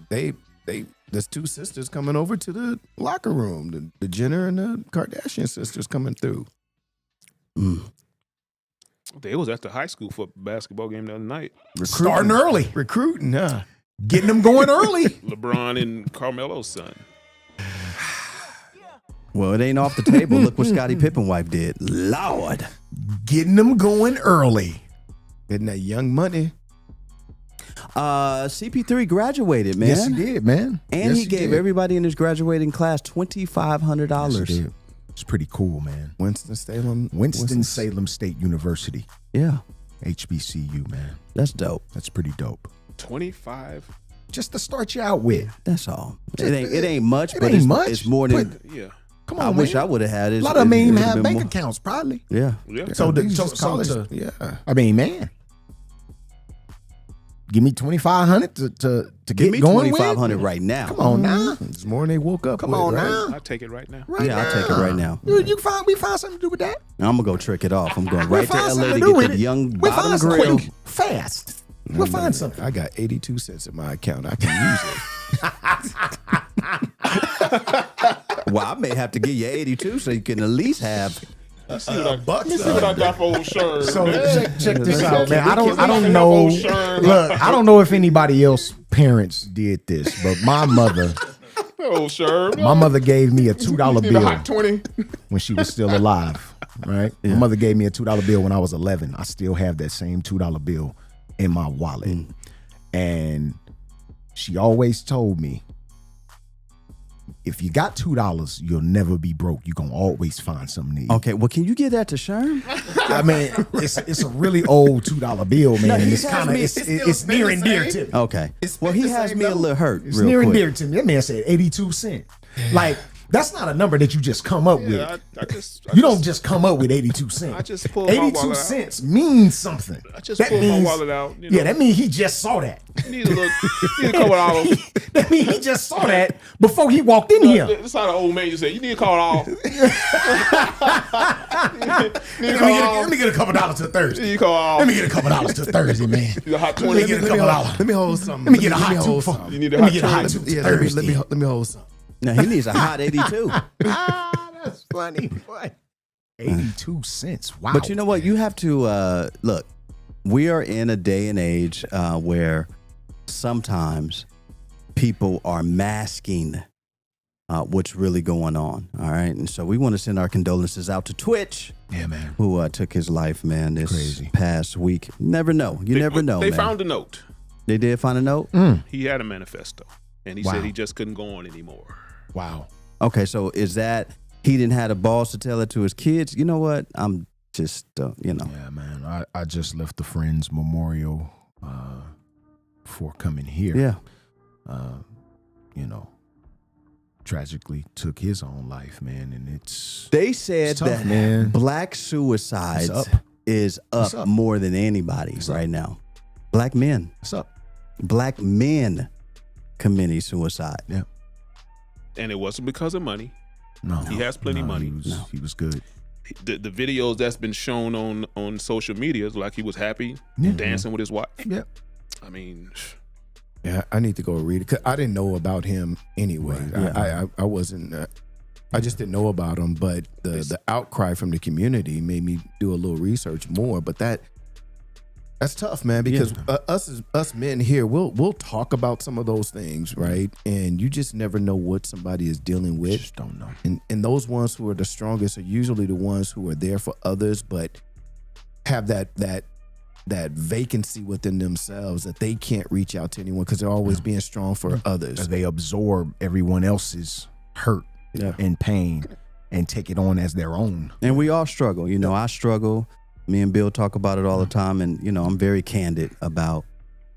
There's 2 sisters coming over to the locker room. The Jenner and the Kardashian sisters coming through. They was at the high school for basketball game the other night. Starting early. Recruiting, huh? Getting them going early. LeBron and Carmelo's son. Well, it ain't off the table. Look what Scottie Pippen wife did. Lord. Getting them going early. Getting that young money. CP3 graduated, man. Yes, he did, man. And Yes, he gave did. everybody in his graduating class $2,500. Yes, he did. It's pretty cool, man. Winston-Salem. Winston-Salem State University. Yeah, HBCU, man. that's dope. That's pretty dope. 25. Just to start you out with. That's all. It ain't much, It but ain't it's, much, it's more than. but- Yeah. Come on, I wish man. I would have had it. A lot of them ain't even It'd have been bank more. accounts, probably. Yeah. Yeah. So the These so just come college. to- yeah. I mean, man. Give me $2,500 to Give get me going $2,500 with. right now. Come on now. It's more than they woke up Come with, on right? now. I'll take it right now. Right Yeah, I'll take it right now. We find something to do with that. I'm gonna go trick it off. I'm going We'll right to find LA something to do get with the it. young We'll bottom find something grill. quick, fast. We'll find something. I got 82 cents in my account. I can use it. Well, I may have to give you 82 so you can at least have. Let me see what I got for old Sherm. So man. check this Can out, we- man. I can we don't have know. old Sherm? Look, I don't know if anybody else parents did this, but my mother Old Sherm. My mother gave me a $2 Need a bill hot 20. when she was still alive, right? My mother gave me a $2 bill when I was 11. I still have that same $2 bill in my wallet. And she always told me, if you got $2, you'll never be broke. You're going to always find something to eat. Okay, well, can you get that to Sherm? I mean, it's a really old $2 bill, man. he It's has kind of me- it's near and dear to me. Okay. Well, he has me a little hurt. It's real near and quick. dear to me. That man said 82 cents. Like, that's not a number that you just come up with. Yeah, You don't just come up with 82 cents. I just pulled my 82 wallet out. cents means something. I just pulled my wallet out, you know. Yeah, that means he just saw that. You need a couple dollars. That mean he just saw that before he walked in here. That's how the old man you say. You need a couple dollars. Let me get a couple dollars to Thursday. You call Let me get a couple dollars to Thursday, man. a hot Let 20. me get a couple dollars. Let me hold something. Let me get a hot two. You need a Let me hot get a hot 20. two Yeah, Thursday. let me hold something. No, he needs a hot 82. That's funny. What? 82 cents. Wow. But you know what? You have to look. We are in a day and age where sometimes people are masking what's really going on. All right, and so we want to send our condolences out to Twitch. Yeah, man. Who took his life, man, this Crazy. past week. Never know. You never know. They man. found a note. They did find a note. He had a manifesto, and he Wow. said he just couldn't go on anymore. Wow. Okay, so is that he didn't have the balls to tell it to his kids? You know what? I'm just, Yeah, man. I just left the Friends Memorial before coming here. Yeah. You know, tragically took his own life, man, and it's They said It's tough, that man. black suicides It's up. is It's up up. more than anybody It's right up. now. Black men. what's up. Black men committing suicide. Yeah. And it wasn't because of money. No, He has plenty no, money. He was good. The videos that's been shown on social media is like he was happy, dancing with his wife. Yeah. I mean, Yeah, I need to go read it. 'Cause I didn't know about him anyway. I wasn't. I just didn't know about him. But the outcry from the community made me do a little research more. But that's tough, man. Because us men here, we'll talk about some of those things, right? And you just never know what somebody is dealing with. Just don't know. And those ones who are the strongest are usually the ones who are there for others, but have that vacancy within themselves that they can't reach out to anyone because they're always being strong for others. They absorb everyone else's hurt and pain and take it on as their own. And we all struggle. You know, I struggle. Me and Bill talk about it all the time. And, you know, I'm very candid about,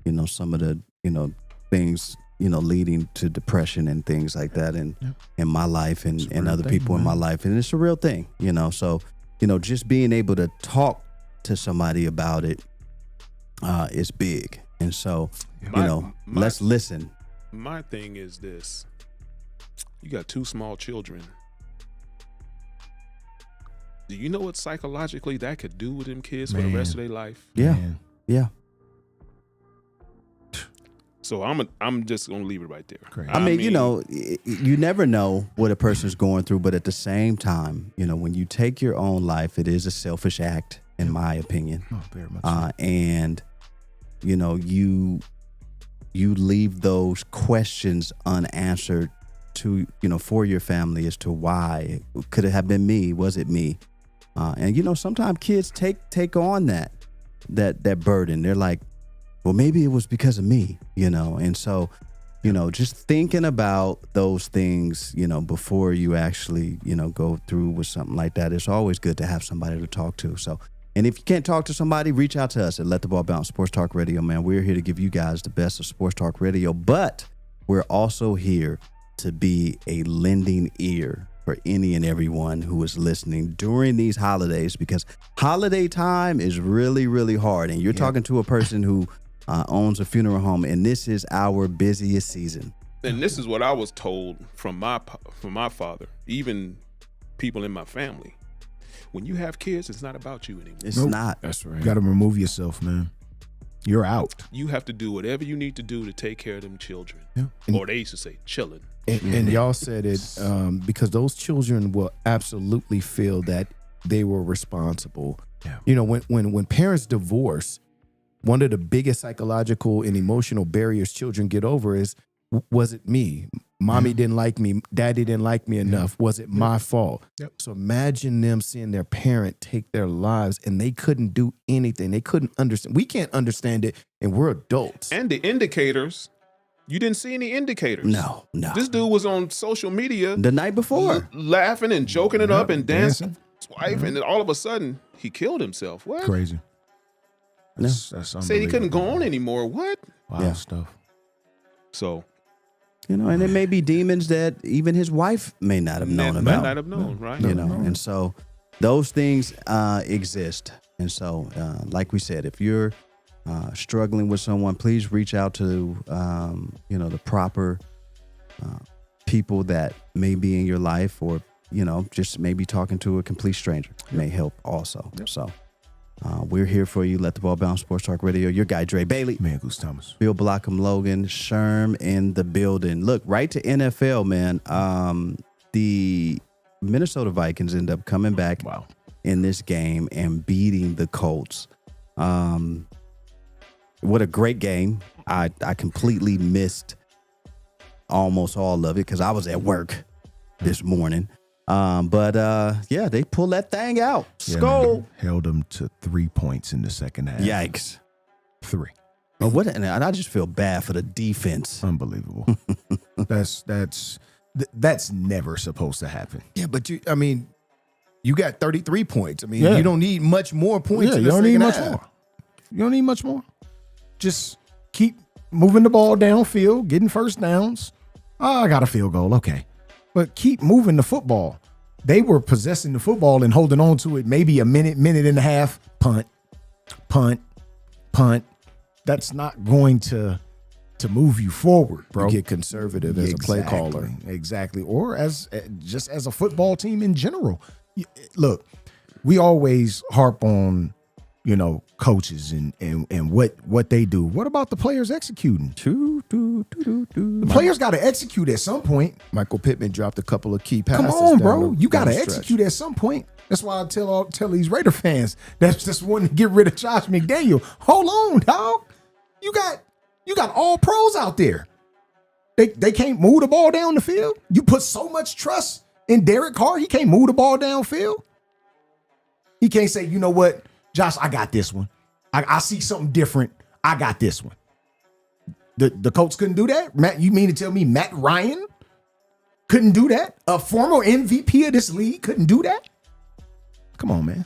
you know, some of the, you know, things, you know, leading to depression and things like that in my life and other people in my life. And it's a real thing, you know. So, you know, just being able to talk to somebody about it is big. And so, you know, let's listen. my thing is this. You got 2 small children. Do you know what psychologically that could do with them kids for the rest of their life? Yeah. Man. Yeah. So I'm just gonna leave it right there. Crazy. I mean, you know, you never know what a person's going through, but at the same time, you know, when you take your own life, it is a selfish act, in my opinion. Oh, very much so. And, you know, you leave those questions unanswered to, you know, for your family as to why. Could it have been me? Was it me? And, you know, sometimes kids take on that burden. They're like, well, maybe it was because of me, you know? And so, you know, just thinking about those things, you know, before you actually, you know, go through with something like that, it's always good to have somebody to talk to. So, and if you can't talk to somebody, reach out to us at Let the Ball Bounce Sports Talk Radio, man. We're here to give you guys the best of sports talk radio, but we're also here to be a lending ear for any and everyone who is listening during these holidays, because holiday time is really, really hard. And you're talking to a person who owns a funeral home, and this is our busiest season. And this is what I was told from my father, even people in my family. When you have kids, it's not about you anymore. It's not. That's right. You got to remove yourself, man. You're out. You have to do whatever you need to do to take care of them children. Yeah. Or they used to say chillin'. And y'all said it because those children will absolutely feel that they were responsible. Yeah. You know, when parents divorce, one of the biggest psychological and emotional barriers children get over is, was it me? Mommy didn't like me. Daddy didn't like me enough. Was it my fault? Yep. So imagine them seeing their parent take their lives and they couldn't do anything. They couldn't understand. We can't understand it, and we're adults. And the indicators, you didn't see any indicators. No. This dude was on social media The night before. laughing and joking it up and dancing dancing. with his wife, and then all of a sudden he killed himself. What? Crazy. That's Said he couldn't go on anymore. What? Wow Yeah. stuff. So You know, and it may be demons that even his wife may not have known might about. not have known, right? You know, and so those things exist. And so, like we said, if you're struggling with someone, please reach out to the proper people that may be in your life, or just maybe talking to a complete stranger may help also. So we're here for you. Let the Ball Bounce Sports Talk Radio. Your guy Dre Bailey, Man, Goose Thomas, Bill Blockham, Logan Sherm in the building. Look, right to NFL, man. The Minnesota Vikings end up coming back in this game and beating the Colts. What a great game. I completely missed almost all of it because I was at work this morning. But they pulled that thing out. Skull. Held them to 3 points in the second half. Yikes. 3. But and I just feel bad for the defense. Unbelievable. That's never supposed to happen. Yeah, but you got 33 points. You don't need much more points. You don't need much more. You don't need much more. Just keep moving the ball downfield, getting first downs. Oh, I got a field goal. Okay. But keep moving the football. They were possessing the football and holding on to it maybe a minute and a half. Punt. That's not going to move you forward, bro. You get conservative as a play caller. Exactly. Or as a football team in general. Look, we always harp on, coaches and what they do. What about the players executing? The players got to execute at some point. Michael Pittman dropped a couple of key passes. Come on, bro. You got to execute at some point. That's why I tell these Raider fans that's just wanting to get rid of Josh McDaniel. Hold on, dog. You got all pros out there. They can't move the ball down the field. You put so much trust in Derek Carr, he can't move the ball downfield. He can't say, you know what, Josh, I got this one. I see something different. I got this one. The Colts couldn't do that? Matt, you mean to tell me Matt Ryan couldn't do that? A former MVP of this league couldn't do that? Come on, man.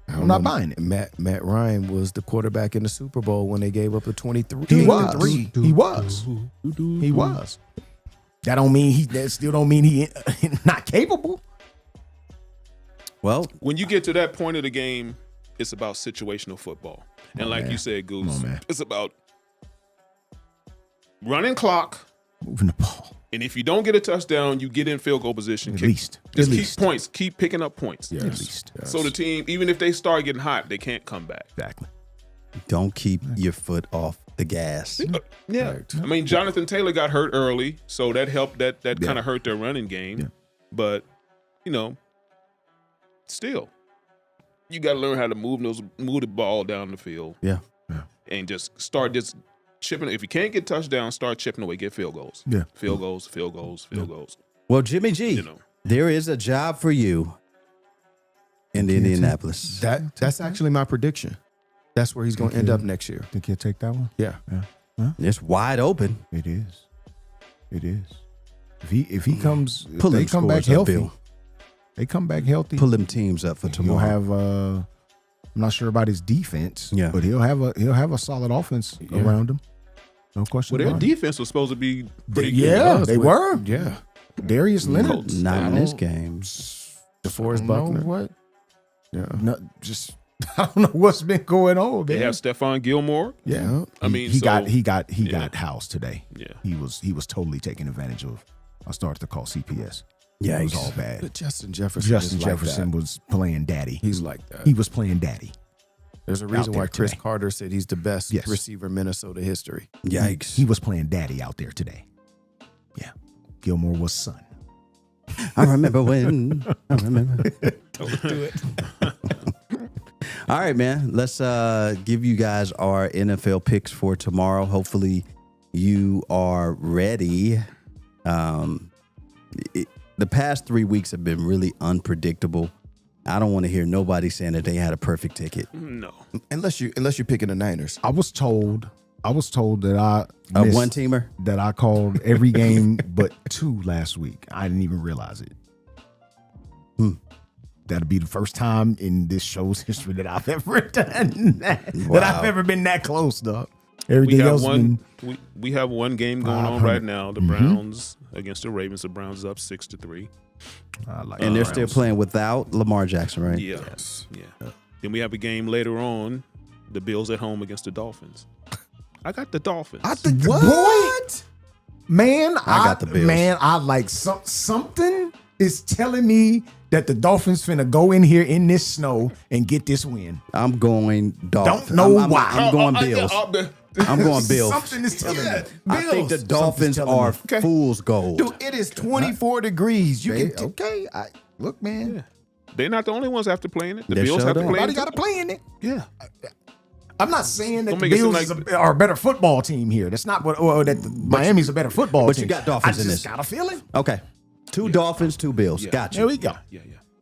I'm not buying it. Matt Ryan was the quarterback in the Super Bowl when they gave up the 23. He was. That still don't mean he not capable. Well, when you get to that point of the game, it's about situational football. And like you said, Goose, it's about running clock, moving the ball. And if you don't get a touchdown, you get in field goal position. At least. Keep points. Keep picking up points. Yes. At least. Yes. So the team, even if they start getting hot, they can't come back. Exactly. Don't keep your foot off the gas. Yeah. Right. I mean, Jonathan Taylor got hurt early, so that helped. That kind of hurt their running game. Yeah. But, still, you got to learn how to move the ball down the field. Yeah. And just start chipping. If you can't get touchdowns, start chipping away. Get field goals. Yeah. Field goals. Well, Jimmy G, there is a job for you in Indianapolis. That's actually my prediction. That's where he's going to end up next year. Think he'll take that one? Yeah. Huh? It's wide open. It is. If he comes, pull they come back healthy. Bill. They come back healthy. Pull them teams up for tomorrow. He'll have. I'm not sure about his defense. Yeah. But he'll have a solid offense around him. No question. Well, their defense was supposed to be pretty good. Yeah, they were. Yeah. Darius Leonard. Not in this game. DeForest Buckner. What? Yeah. No, just I don't know what's been going on. They have Stephon Gilmore. Yeah. I mean, he got housed today. Yeah. He was totally taking advantage of. I started to call CPS. Yeah, it was all bad. But Justin Jefferson was playing daddy. He's like that. He was playing daddy. There's a reason why Chris Carter said he's the best receiver in Minnesota history. Yikes. He was playing daddy out there today. Yeah. Gilmore was son. I remember when. Don't do it. All right, man. Let's give you guys our NFL picks for tomorrow. Hopefully you are ready. The past 3 weeks have been really unpredictable. I don't want to hear nobody saying that they had a perfect ticket. No. Unless you're picking the Niners. I was told that I a one-teamer that I called every game but 2 last week. I didn't even realize it. That'll be the first time in this show's history that I've ever done that. Wow. That I've ever been that close, dog. Everything else we have one game going on right now. The Browns against the Ravens. The Browns up 6-3. And they're still playing without Lamar Jackson, right? Yes. Yeah. Then we have a game later on the Bills at home against the Dolphins. I got the Dolphins. What? Man, I got the Bills. Man, I like something is telling me that the Dolphins finna go in here in this snow and get this win. I'm going Dolphins. Don't know I'm why. I'm going Bills. I'm going Bills. Something is telling me. I think the Bills. Dolphins Something's are telling me. fool's gold. Dude, it is 24 degrees. You Hey, can okay. Look, man. Yeah. They're not the only ones after playing it. The They Bills sure have to don't. play Everybody it. got to play in it. Yeah. I'm not saying that Don't the make it seem Bills like- are a better football team here. That's not what. Or that Miami's a better football but team. you got Dolphins I in just this. got a feeling. Okay. Two Dolphins, two Bills. Yeah. Gotcha. There we go. Yeah.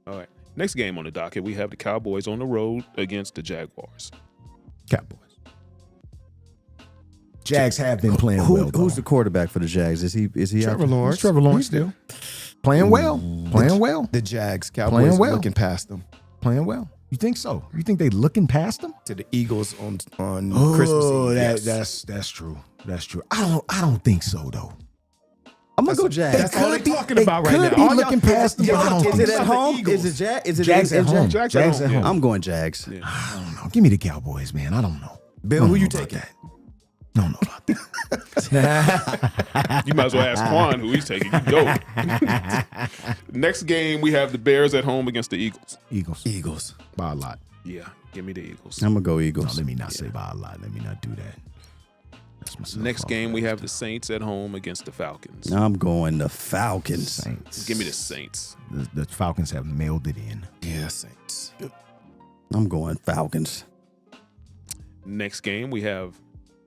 All right. Next game on the docket, we have the Cowboys on the road against the Jaguars. Cowboys. Jags have been playing well. Who's the quarterback for the Jags? Is he Trevor out? Lawrence. It's Trevor Lawrence still playing well. Playing well. The Jags, Cowboys Playing are well. looking past them Playing well. You think so? You think they looking past them? to the Eagles on Christmas Eve. Yes. that's true. That's true. I don't think so though. I'm gonna go Jags. That's all they're talking about right could now. be All y'all- looking past them. but I don't Is think it so. at home? Eagles. Is it Is it Jags in at home. Jags at Jags home, at yeah. home. I'm going Jags. I don't know. Give me the Cowboys, man. I don't know. Bill, I who don't you know about taking? that. Don't know about that. You might as well ask Quan who he's taking. You go. Next game, we have the Bears at home against the Eagles. Eagles. By a lot. Yeah, give me the Eagles. I'm gonna go No, Eagles. let me not say by a lot. Let me not do that. That's myself Next off game, we last have the Saints at home against the Falcons. I'm going the Falcons. Saints. Give me the Saints. The Falcons have mailed it in. Yeah, Saints. I'm going Falcons. Next game, we have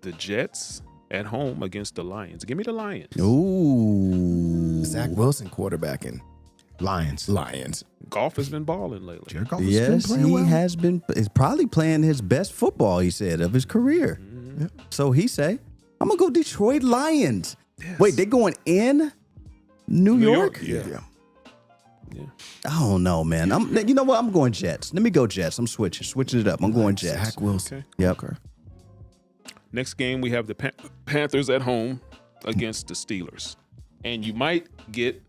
the Jets at home against the Lions. Give me the Lions. Ooh. Zach Wilson quarterbacking. Lions. Golf has been balling lately. Jared Goff has Yes, been playing he well. has been. He's probably playing his best football, he said, of his career. So he say, I'm gonna go Detroit Lions. Wait, they going in New York? Yeah. I don't know, man. You know what? I'm going Jets. Let me go Jets. I'm switching it up. I'm going Jets. Zach Wilson. Okay. Yep. Next game, we have the Panthers at home against the Steelers. And you might get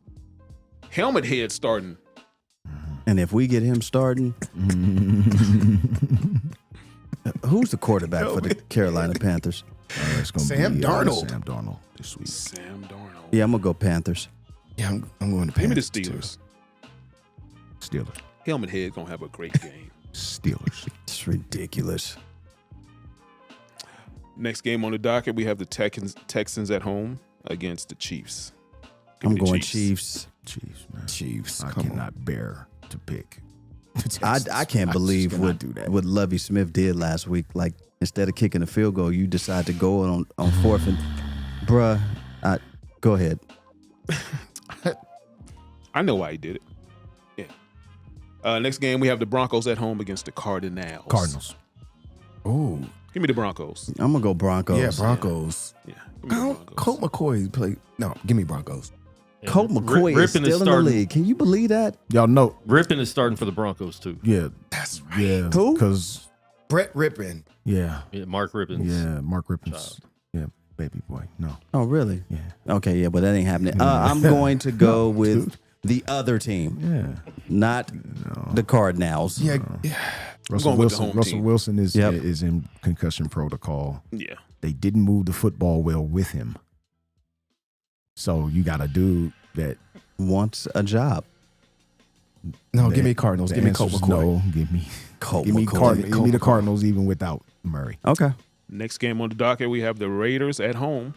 Helmet Head starting. And if we get him starting, who's the quarterback for the Carolina Panthers? It's gonna Sam be, Darnold. Sam Darnold this week. Sam Darnold. Yeah, I'm gonna go Panthers. Yeah, I'm going to Give me the Panthers, too. Steelers. Steelers. Helmet Head going to have a great game. Steelers. It's ridiculous. Next game on the docket, we have the Texans at home against the Chiefs. Give I'm me the going Chiefs. Chiefs, man. Chiefs. I Come on. cannot bear to pick. I can't believe cannot what do that. what Lovie Smith did last week. Like, instead of kicking a field goal, you decide to go on fourth and, bruh, go ahead. I know why he did it. Yeah. Next game, we have the Broncos at home against the Cardinals. Cardinals. Oh, Give me the Broncos. I'm gonna go Broncos. yeah, Broncos. Yeah. Give me the Broncos. Colt McCoy played. No, give me Broncos. Colt McCoy is Rippon still in the starting. league. Can you believe that? Y'all know. Rippon is starting for the Broncos too. Yeah. That's right. Yeah. Who? Because, Brett Rippon. yeah. Yeah, Mark Rippon. Yeah. Mark Rippon's. Child. Yeah. Baby boy. No. Oh, really? Yeah. Okay, yeah, but that ain't happening. I'm going to go with the other team, Yeah. not the Cardinals. Yeah, Russell going with the Wilson. home Russell team. Wilson is Yep. is in concussion protocol. Yeah. They didn't move the football well with him. So you got a dude that Wants a job. no, give me Cardinals. the Give me Colt answer's McCoy. No, give me Colt give me McCoy. give me the Cardinals even without Murray. Okay. Next game on the docket, we have the Raiders at home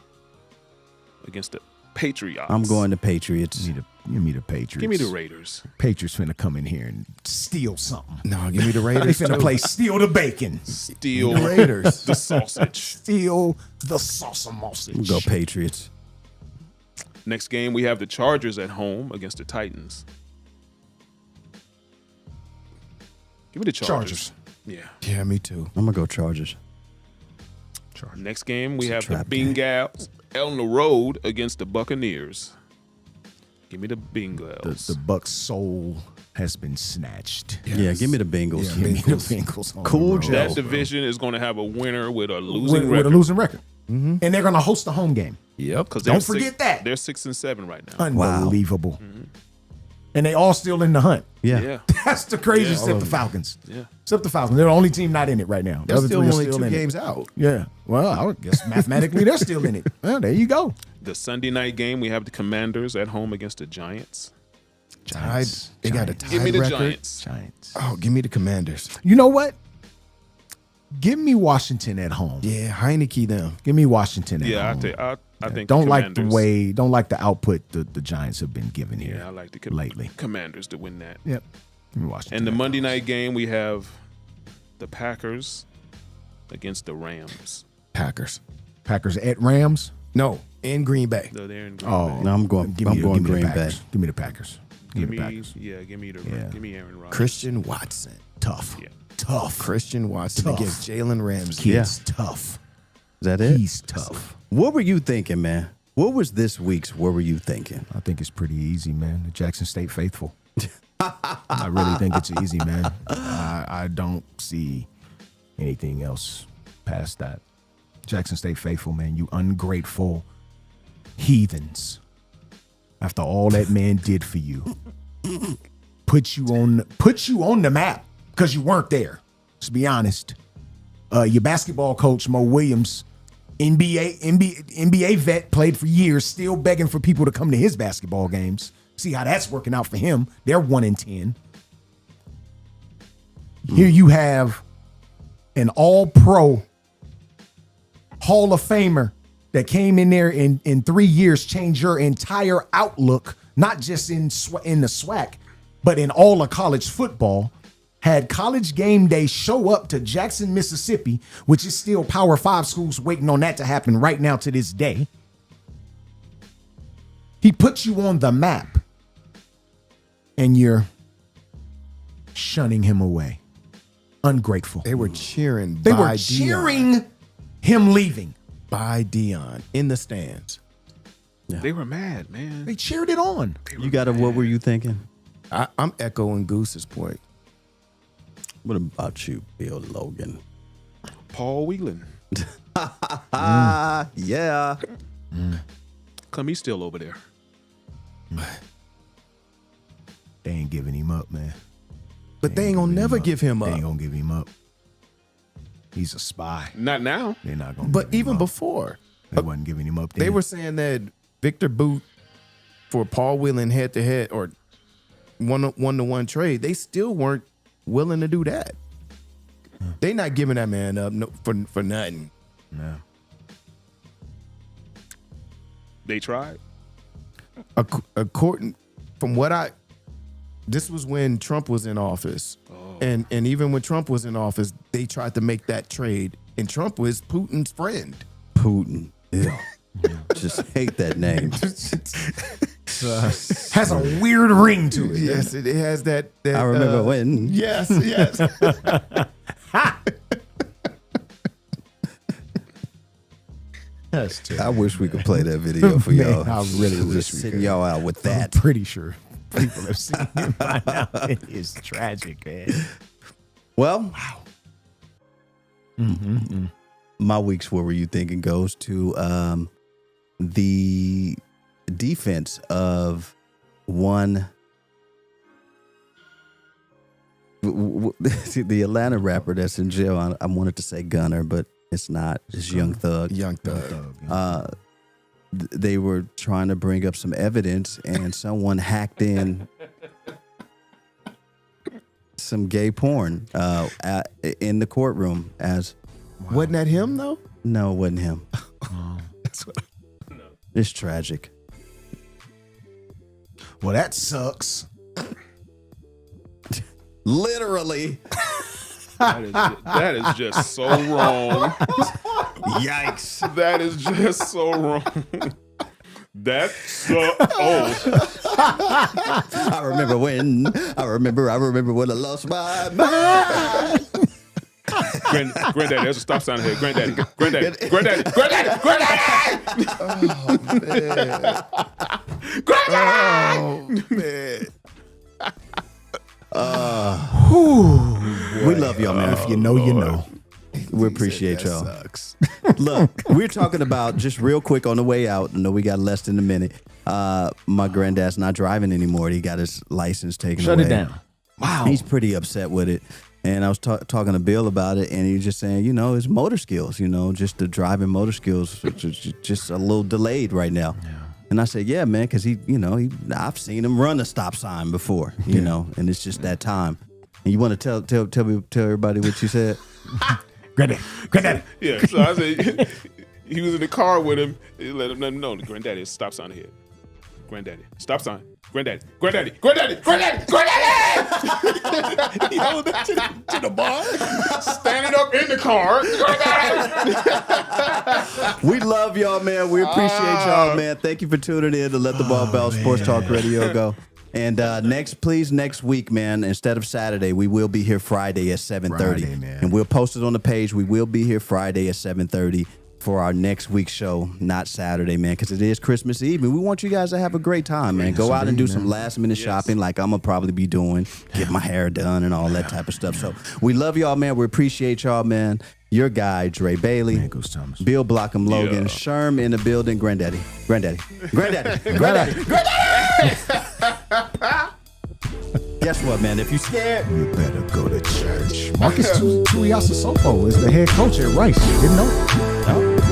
against the Patriots. I'm going to Patriots. Give me the Patriots. Give me the Raiders. Patriots finna come in here and steal something. No, give me the They Raiders. finna too. play steal the bacon, Steal The Raiders. the sausage. steal the salsa sausage. Go Patriots. Next game, we have the Chargers at home against the Titans. Give me the Chargers. Yeah. Yeah, me too. I'm gonna go Chargers. Next game, we have the trap game. Bengals on the road against the Buccaneers. Give me the Bengals. The Bucks' soul has been snatched. Yeah, give me the Bengals. Give me the Bengals. on Cool the road. Joe. that division is going to have a winner with a losing with a record. losing record, and they're gonna host the home game. Yep. 'Cause Don't they're forget that. They're 6-7 right now. Unbelievable. And they all still in the hunt. Yeah. That's the craziest, except the Falcons. Yeah. Except the Falcons. They're the only team not in it right now. The They're other still three are only still 2 in games it. out. Yeah. Well, I guess mathematically they're still in it. Well, there you go. The Sunday night game, we have the Commanders at home against the Giants. They got a tied Give me the record. Giants. Oh, give me the Commanders. You know what? Give me Washington at home. Yeah, Heineke them. Give me Washington at Yeah, home. I think Don't the like Commanders. the output the Giants have been given here. Yeah, I like the lately. Commanders to win that. Yep. Give me Washington. And the at Monday home. night game, we have the Packers against the Rams. Packers. Packers at Rams. No, in Green Bay. So they're in Green Oh, Bay. No, I'm going give me Green the Bay. Packers. Give me the Packers. Give me the Packers. Give me Aaron Rodgers. Christian Watson. Tough. Yeah. Tough. Christian Watson Tough. against Jalen Ramsey. Kid's tough. Is that it? He's tough. What were you thinking, man? What was this week's? What were you thinking? I think it's pretty easy, man. The Jackson State faithful. I really think it's easy, man. I don't see anything else past that. Jackson State faithful, man. You ungrateful heathens. After all that man did for you, put you on the map because you weren't there. Let's be honest. Your basketball coach Mo Williams, NBA vet, played for years, still begging for people to come to his basketball games. See how that's working out for him. They're 1-10. Here you have an all-pro Hall of Famer that came in there in 3 years, changed your entire outlook, not just in the SWAC, but in all of college football. Had College Game Day show up to Jackson, Mississippi, which is still Power 5 schools waiting on that to happen right now to this day. He put you on the map, and you're shunning him away. Ungrateful. They were cheering. They by were Deion. cheering him leaving. By Deion in the stands. They were mad, man. They cheered it on. You got a what were you thinking? I'm echoing Goose's point. What about you, Bill Logan? Paul Whelan. Yeah. Come, he's still over there. They ain't giving him up, man. But they ain't gonna never give him They up. ain't gonna give him up. He's a spy. Not now. They're not gonna. But give him even up. before, They wasn't giving him up. they then. were saying that Victor Boot for Paul Whelan head to head or one-to-one trade, they still weren't willing to do that. They not giving that man up for nothing. No. They tried. According from what this was when Trump was in office. And even when Trump was in office, they tried to make that trade. And Trump was Putin's friend. Putin. Yeah. Just hate that name. Has a weird ring to it. Yes, it has that. I remember when. Yes, yes. That's terrible. I wish we could play that video for Man, y'all. I really Just wish we sitting could. y'all out with I'm that. pretty sure people have seen him by now. It is tragic, man. Well, my week's what were you thinking goes to the defense of one. The Atlanta rapper that's in jail. I wanted to say Gunner, but it's not. It's Young Thug. Young Thug. They were trying to bring up some evidence, and someone hacked in some gay porn in the courtroom. Wasn't that him though? No, it wasn't him. It's tragic. Well, that sucks. Literally. That is just so wrong. Yikes. That is just so wrong. That's so. Oh, I remember when I lost my mind. Granddaddy, there's a stop sign here. Granddaddy. We love y'all, man. If you know, you know. We appreciate y'all. Sucks. Look, we're talking about just real quick on the way out. I know we got less than a minute. my granddad's not driving anymore. He got his license taken away. Shut it down. Wow. He's pretty upset with it. And I was talking to Bill about it, and he was just saying, his motor skills, just the driving motor skills, just a little delayed right now. Yeah. And I said, yeah, man, because I've seen him run a stop sign before, and it's just that time. And you want to tell everybody what you said? Granddaddy. Yeah, so I said, he was in the car with him. He let him know, Granddaddy, stop sign ahead. Granddaddy, stop sign. Granddaddy. He held that to the bar. Standing up in the car. We love y'all, man. We appreciate y'all, man. Thank you for tuning in to Let the Ball Bounce Sports Talk Radio go. And next week, man, instead of Saturday, we will be here Friday at 7:30. And we'll post it on the page. We will be here Friday at 7:30 for our next week's show, not Saturday, man, because it is Christmas Eve, and we want you guys to have a great time, man. Go out and do some last-minute shopping like I'm going to probably be doing, get my hair done and all that type of stuff. So we love y'all, man. We appreciate y'all, man. Your guy, Dre Bailey, Bill Blockham Logan, Sherm in the building, Granddaddy. Guess what, man? If you scared, you better go to church. Marcus Tuiasosopo is the head coach at Rice. You didn't know? no.